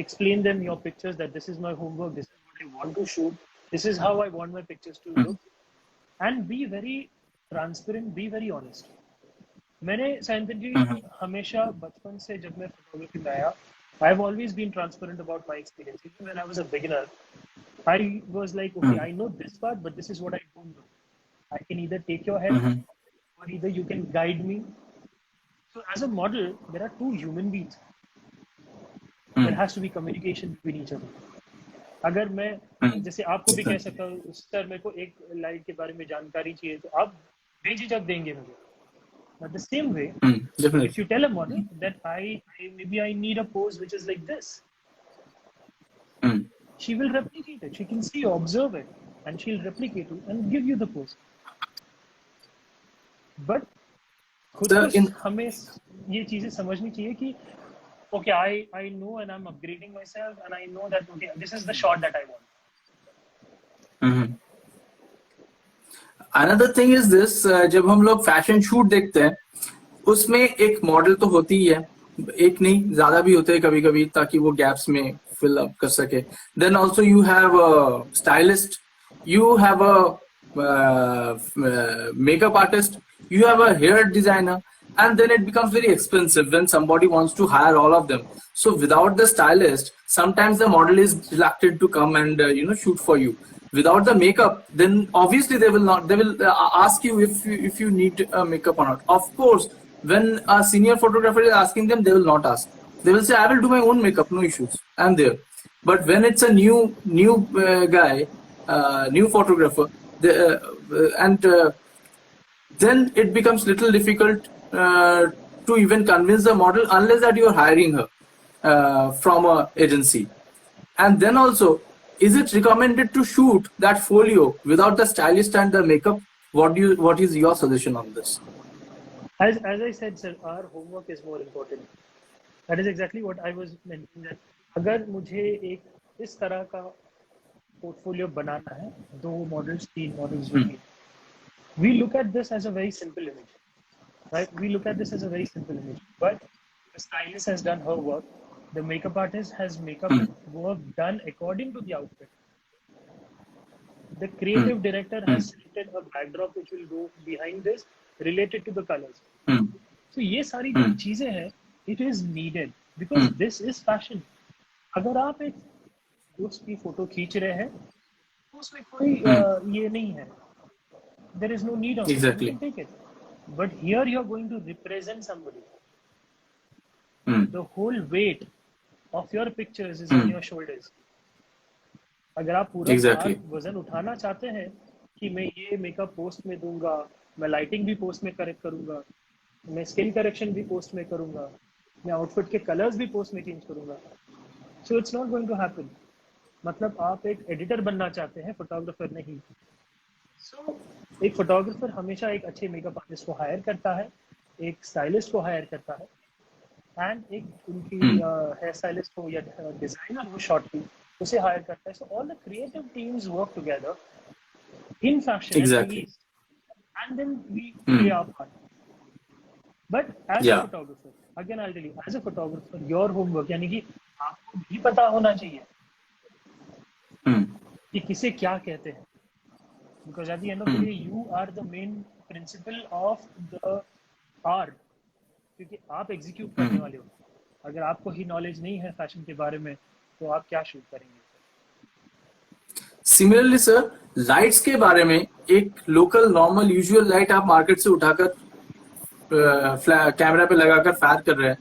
explain them your pictures, that this is my homework, this is what I want to shoot, this is how I want my pictures to look, and be very transparent, be very honest. मैंने सायंतन जी हमेशा बचपन से जब मैं photography में आया, I have always been transparent about my experience. Even when I was a beginner, I was like, okay, I know this part, but this is what I don't know. I can either take your help or either you can guide me. So as a model, there are two human beings. There has to be communication between each other. अगर मैं जैसे आपको भी कह सकता हूँ, sir मेरे को एक लाइट के बारे में जानकारी चाहिए, तो आप बेझिझक देंगे मुझे. But the same way, if you tell a model that maybe I need a pose which is like this, she will replicate it. She can see, observe it, and she'll replicate it and give you the pose. But खुद को हमें ये चीजें समझनी चाहिए कि okay, I know and I'm upgrading myself and I know that okay, this is the shot that I want. Another thing is this, जब हम लोग फैशन शूट देखते हैं उसमें एक मॉडल तो होती ही है, एक नहीं ज्यादा भी होते हैं कभी कभी, ताकि वो गैप्स में फिल अप कर सके. Then also you have stylist, you have a makeup artist, you have a hair designer, and then it becomes very expensive when somebody wants to hire all of them. So without the stylist, sometimes the model is reluctant to come and shoot for you. Without the makeup, then obviously they will not. They will ask you if you need makeup or not. Of course, when a senior photographer is asking them, they will not ask. They will say, "I will do my own makeup, no issues. I'm there." But when it's a new guy, new photographer, and then it becomes little difficult to even convince the model unless that you are hiring her from a agency. And then also, is it recommended to shoot that folio without the stylist and the makeup? What is your suggestion on this? As I said, sir, our homework is more important. That is exactly what I was mentioning. That अगर मुझे एक इस तरह का portfolio बनाना है, 2 models 3 models जो भी, we look at this as a very simple image, right? We look at this as a very simple image, but the stylist has done her work, the makeup artist has makeup work done according to the outfit, the creative director has selected a backdrop which will go behind this related to the colors. So ये सारी जो चीजें हैं, it is needed because this is fashion. अगर आप एक post की photo खींच रहे हैं तो उसमें कोई ये नहीं है, there is no need of it. You Exactly. can take it. But here you are going to represent somebody. The whole weight of your pictures is on your shoulders. अगर आप पूरा Exactly. वजन उठाना चाहते हैं कि मैं ये मेकअप पोस्ट में दूंगा, मैं लाइटिंग भी पोस्ट में करेक्ट करूंगा, मैं स्किन करेक्शन भी पोस्ट में करूंगा, मैं आउटफिट के कलर्स भी पोस्ट में चेंज करूंगा, so it's not going to happen. मतलब आप एक एडिटर बनना चाहते हैं, फोटोग्राफर नहीं. सो एक फोटोग्राफर हमेशा एक अच्छे मेकअप आर्टिस्ट को हायर करता है, एक स्टाइलिस्ट को हायर करता है, एंड एक उनकी हेयर स्टाइलिस्ट को या डिजाइनर हो शॉर्ट की, उसे हायर करता है. So all the creative teams work together in fashion Exactly. at least, and then we play our part. But as a Yeah. photographer, again I'll tell you, as a photographer, your homework यानी कि आपको भी पता होना चाहिए कि किसे क्या कहते हैं, because at the end of the day you are the main principle of the art, क्योंकि आप एग्जीक्यूट करने वाले हो. अगर आपको ही नॉलेज नहीं है फैशन के बारे में तो आप क्या शूट करेंगे. सिमिलरली सर, लाइट्स के बारे में, एक लोकल नॉर्मल यूजुअल लाइट आप मार्केट से उठाकर कैमरा पे लगाकर फायर कर रहे हैं,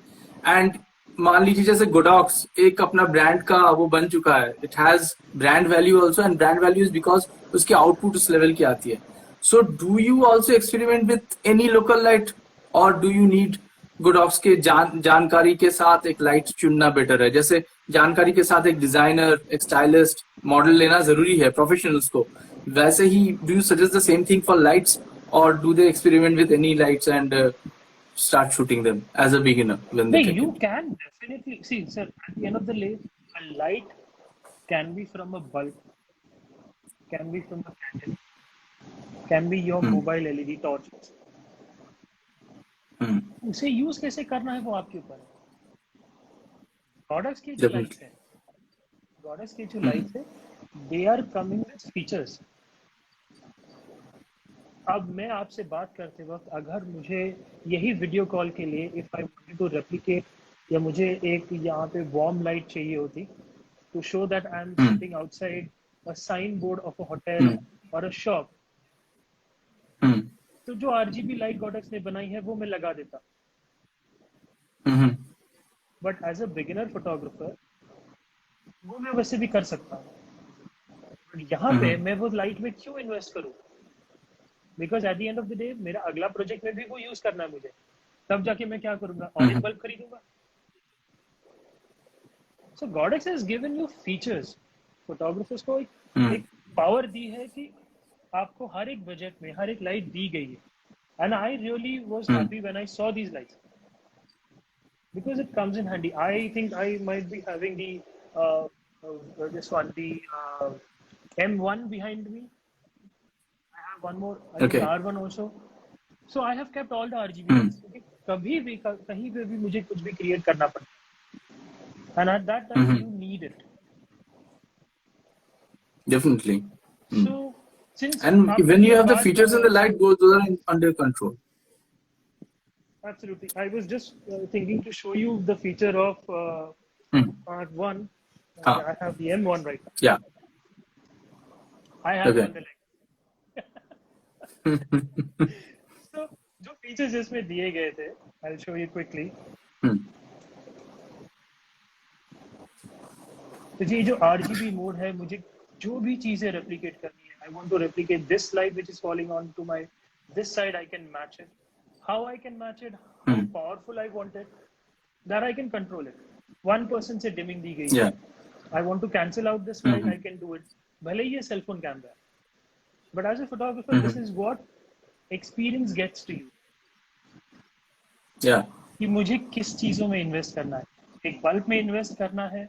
एंड मान लीजिए जैसे गोडॉक्स एक अपना ब्रांड का वो बन चुका है, it has brand value also, and brand value is because उसकी आउटपुट उस लेवल की आती है. So do you also experiment with any local light, और डू यू नीड गोडॉक्स के जानकारी के साथ एक लाइट चुनना बेटर है? जैसे जानकारी के साथ एक डिजाइनर, एक स्टाइलिस्ट, मॉडल लेना जरूरी है प्रोफेशनल्स को, वैसे ही do you suggest the same thing for lights, और do they experiment with any lights and start shooting them as a beginner when No, they take you it? can definitely see, sir. At the end of the day, a light can be from a bulb, can be from a candle, can be your mobile LED torch. उसे use कैसे करना है वो आपके ऊपर है. Products की जो लाइट्स है, प्रोडक्ट्स की जो लाइट्स है, they are coming with features. अब मैं आपसे बात करते वक्त अगर मुझे यही वीडियो कॉल के लिए if I wanted to replicate, या मुझे एक यहाँ पे वार्म लाइट चाहिए होती to show that I am sitting outside a sign board of a hotel और अ शॉप, तो जो आरजीबी लाइट गोडक्स ने बनाई है वो मैं लगा देता. But as a beginner photographer वो मैं वैसे भी कर सकता हूँ. बट यहाँ पे मैं वो लाइट में क्यों इन्वेस्ट करूँ? Because at the end of the day मेरा अगला प्रोजेक्ट में भी वो यूज करना है मुझे, तब जाके मैं क्या करूंगा, ऑरेंज बल्ब खरीदूंगा. So Godox has given you features. Photographers को एक पावर दी है कि आपको हर एक बजट में हर एक लाइट दी गई है. And I really was happy when I saw these lights because it comes in handy. I think I might be having this one, the M1 behind me. I have one more, I think Okay. R1 also. So I have kept all the RGB Hmm. lights. क्योंकि कभी भी कहीं पे भी मुझे कुछ भी create करना पड़ता है. And at that time you Mm-hmm. need it. Definitely. Hmm. So since And आपने when ये you have the बात features in the light, those are under control. absolutely, I was just thinking to show you the feature of Hmm. R1. Ah. I have the M1 right now. Yeah. I have all Okay. the lights. So जो features इसमें दिए गए थे, I'll show you quickly. Hmm. तो ये जो RGB mode है, मुझे जो भी चीजें replicate करनी है, I want to replicate this light which is falling onto my this side. I can match it. How I can match it? How Hmm. powerful I want it? That I can control it. 1% से dimming दी गई है. Yeah. I want to cancel out this light. I can do it. भले ही ये cell phone camera है. But as a photographer, this is what experience gets to you. Yeah. कि मुझे किस चीजों में इन्वेस्ट करना है. एक बल्ब में इन्वेस्ट करना है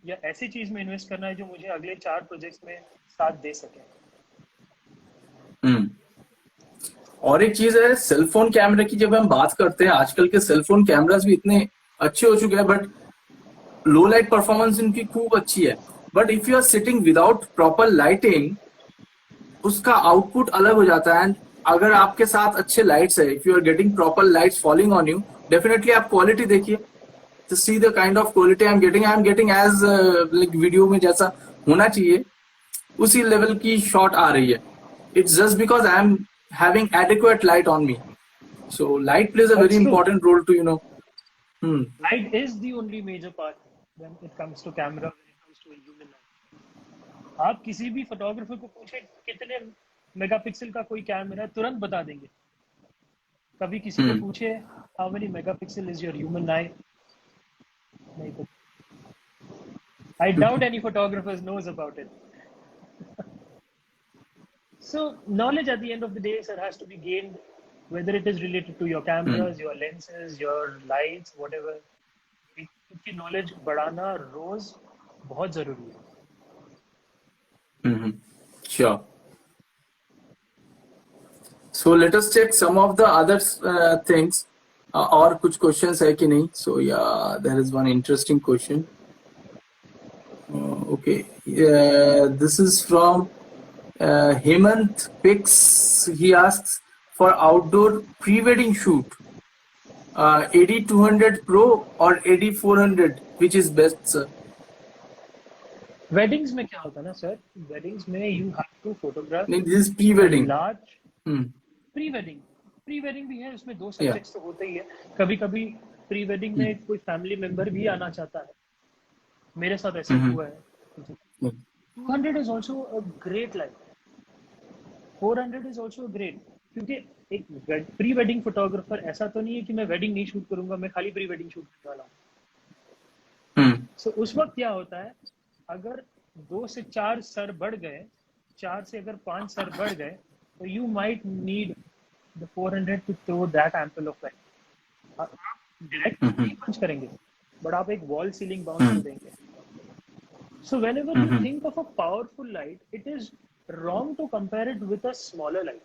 या ऐसी चीज में इन्वेस्ट करना है जो मुझे अगले 4 प्रोजेक्ट्स में साथ दे सके. Hmm. और एक चीज है सेल फोन कैमरे की, जब हम बात करते हैं, आजकल के सेल फोन कैमरास भी इतने अच्छे हो चुके हैं, बट लो लाइट परफॉर्मेंस इनकी खूब अच्छी है. But if you are sitting without proper lighting, उसका आउटपुट अलग हो जाता है. एंड अगर आपके साथ अच्छे लाइट्स है, if you are getting proper lights falling on you, definitely आप क्वालिटी देखिए, to see the kind of quality I'm getting as like video में जैसा होना चाहिए उसी लेवल की शॉट आ रही है. It's just because I'm having adequate light on me. So light plays a very That's true. important role to, you know. Light is the only major part when it comes to camera, when it comes to a human light. आप किसी भी photographer को पूछे कितने megapixel का कोई camera है, तुरंत बता देंगे. कभी किसी को पूछे how many megapixel is your human eye, नहीं पता. I doubt any photographers knows about it. So knowledge at the end of the day, sir, has to be gained, whether it is related to your cameras, your lenses, your lights, whatever. इसकी knowledge बढ़ाना रोज बहुत जरूरी है. Sure. So let us check some of the other things. और कुछ questions है कि नहीं? So yeah, there is one interesting question. Okay, this is from Hemant Pix. He asks for outdoor pre-wedding shoot, AD200 Pro or AD400, which is best, sir? Weddings में क्या होता है ना सर, वेडिंग्स में you have to photograph. This is pre-wedding. Large Hmm. Pre wedding भी है, उसमें 2 Yeah. Subjects तो होते ही है. कभी कभी प्री वेडिंग में कोई फैमिली मेंबर भी आना चाहता है. मेरे साथ ऐसा हुआ है. 200 is also a great light. 400 is also great. क्योंकि एक प्री वेडिंग फोटोग्राफर ऐसा तो नहीं है कि मैं वेडिंग नहीं शूट करूंगा, मैं खाली प्री वेडिंग शूट करने वाला हूँ. सो उस वक्त क्या होता है, अगर 2 से 4 सर बढ़ गए, 4 से अगर 5 सर बढ़ गए, तो you might need the 400 to throw that ample of light. आप डायरेक्ट नहीं पंच करेंगे, बट आप एक वॉल सीलिंग बाउंस देंगे. So whenever you think of a powerful light, it is wrong to compare it with a smaller light.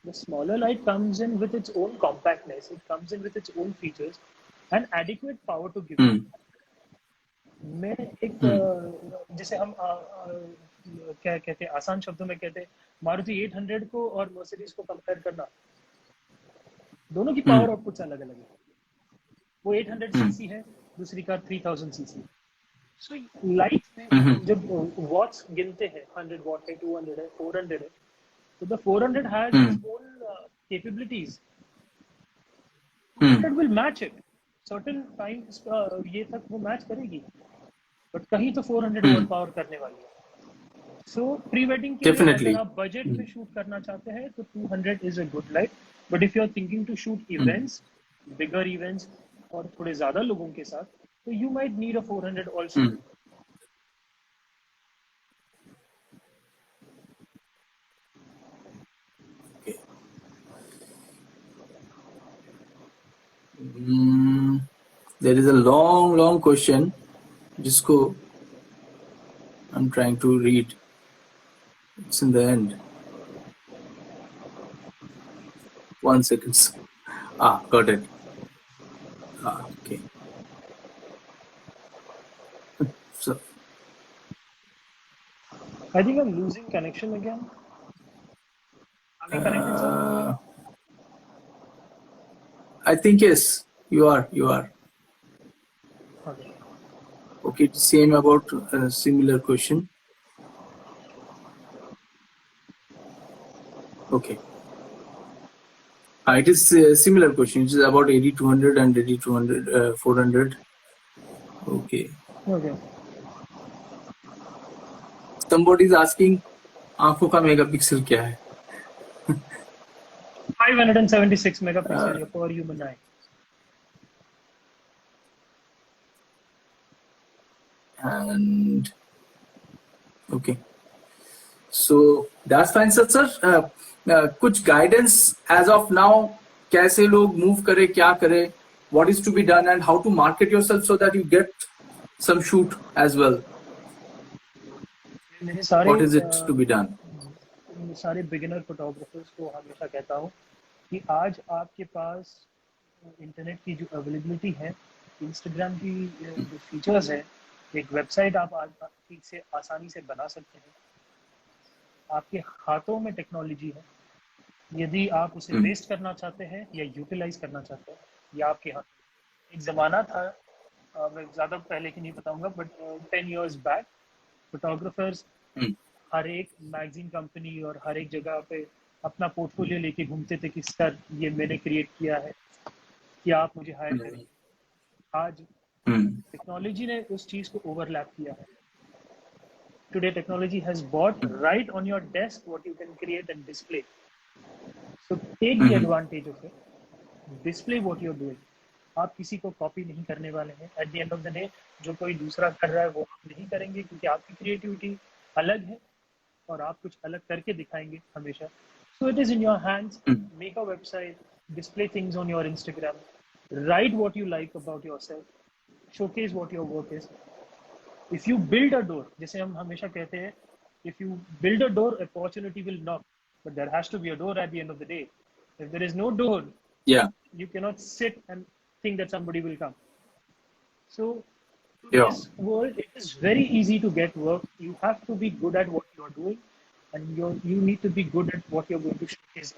The smaller light comes in with its own compactness, it comes in with its own features and adequate power to give you. मैं एक जिसे हम क्या कहते हैं, आसान शब्दों में कहते हैं, मारुति 800 को और मर्सिडीज को कंपेयर करना, दोनों की पावर आउटपुट्स अलग अलग है. वो 800 सीसी है, दूसरी कार 3000 सीसी. सो लाइट में जब वॉट्स गिनते हैं, 100 वॉट है, 200 है, 400 है, तो the 400 has its own capabilities. 200 will match it certain times, ये तक वो मैच करेगी, बट कहीं तो 400 ओवर पावर करने वाली है. सो प्री वेडिंग के लिए अगर आप बजट में शूट करना चाहते हैं तो 200 is a good light. But if you are thinking to shoot events, bigger events और थोड़े ज्यादा लोगों के साथ, तो you might need a 400 also. Okay. There is a long question जिसको I'm trying to read. It's in the end. 1 second. Got it. Okay. So, I think I'm losing connection again. Are we connected, sir? I think yes, you are. You are. Okay. Okay, same about a similar question. Okay. It is a similar question. It is about 8200 and 8200, 400. Okay. Okay. Somebody is asking, आंखों का megapixel क्या है? 576 megapixel per human eye. And okay, so that's fine, sir. कुछ guidance as of now, कैसे लोग move करे, क्या करे, what is to be done, and how to market yourself so that you get some shoot as well. मेरे सारे What is it to be done? सारे beginner photographers को हमेशा कहता हूँ कि आज आपके पास इंटरनेट की जो अवेलेबिलिटी है, इंस्टाग्राम की जो फीचर्स है, एक वेबसाइट आप ठीक से आसानी से बना सकते हैं. आपके हाथों में टेक्नोलॉजी है. यदि आप उसे वेस्ट करना चाहते हैं या यूटिलाइज करना चाहते हैं, ये आपके हाथ में. एक ज़माना था, मैं ज़्यादा पहले की नहीं बताऊंगा, बट 10 years बैक फोटोग्राफर्स हर एक मैगजीन कंपनी और हर एक जगह पे अपना पोर्टफोलियो लेके घूमते थे कि सर ये मैंने क्रिएट किया है, क्या आप मुझे हायर करेंगे. आज टेक्नोलॉजी ने उस चीज को ओवरलैप किया है. Today technology has brought right on your desk what you can create and display. So take the advantage of it. Display what you are doing. आप किसी को कॉपी नहीं करने वाले हैं. At the end of the day जो कोई दूसरा कर रहा है वो आप नहीं करेंगे, क्योंकि आपकी क्रिएटिविटी अलग है और आप कुछ अलग करके दिखाएंगे हमेशा. So it is in your hands. Make a website, display things on your Instagram, write what you like about yourself, showcase what your work is. If you build a door, जैसे हम हमेशा कहते हैं, if you build a door opportunity will knock, but there has to be a door at the end of the day. If there is no door, you cannot sit and think that somebody will come. So in this world, it is very easy to get work. You have to be good at what you're doing, and you need to be good at what you're going to showcase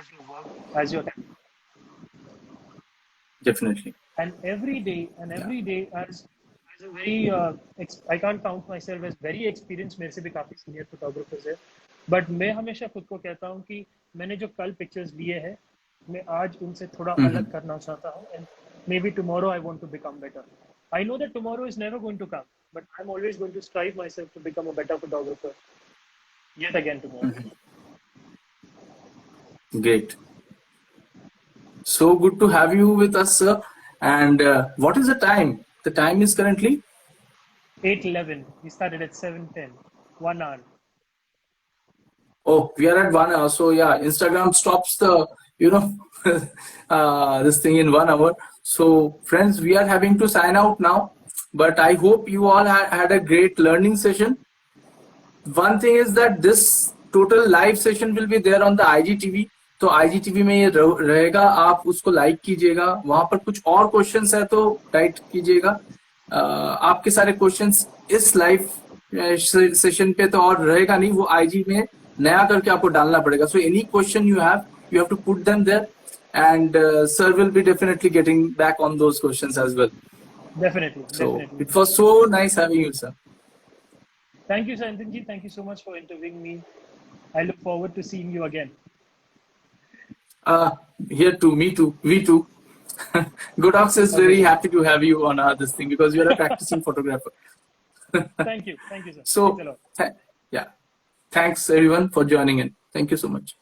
as your work, as your talent. Definitely. And every day as a very I can't count myself as very experienced. मेरे से भी काफी senior photographers है, but मैं हमेशा खुद को कहता हूँ कि मैंने जो कल पिक्चर्स लिए हैं, मैं आज उनसे थोड़ा अलग करना चाहता हूँ. And maybe tomorrow I want to become better. I know that tomorrow is never going to come, but I am always going to strive myself to become a better photographer yet again tomorrow. Great. So good to have you with us, sir. And what is the time? The time is currently 8:11. We started at 7:10. 1 hour. Oh, we are at 1 hour. So yeah, Instagram stops the this thing in 1 hour. So friends, we are having to sign out now. But I hope you all had a great learning session. One thing is that this total live session will be there on the IGTV. तो IGTV में ये रहेगा, आप उसको like कीजिएगा. वहां पर कुछ और क्वेश्चंस है तो टाइप कीजिएगा. आपके सारे क्वेश्चंस इस लाइव सेशन पे तो और रहेगा नहीं, वो IG में नया करके आपको डालना पड़ेगा. So any question you have to put them there, and sir will be definitely getting back on those questions as well. Definitely. So definitely. it was so nice having you, sir. Thank you, Santanji. Thank you so much for interviewing me. I look forward to seeing you again. Here too, me too, we too. Godox is very happy to have you on this thing because you are a practicing photographer. Thank you, sir. So, thanks a lot. yeah, thanks everyone for joining in. Thank you so much.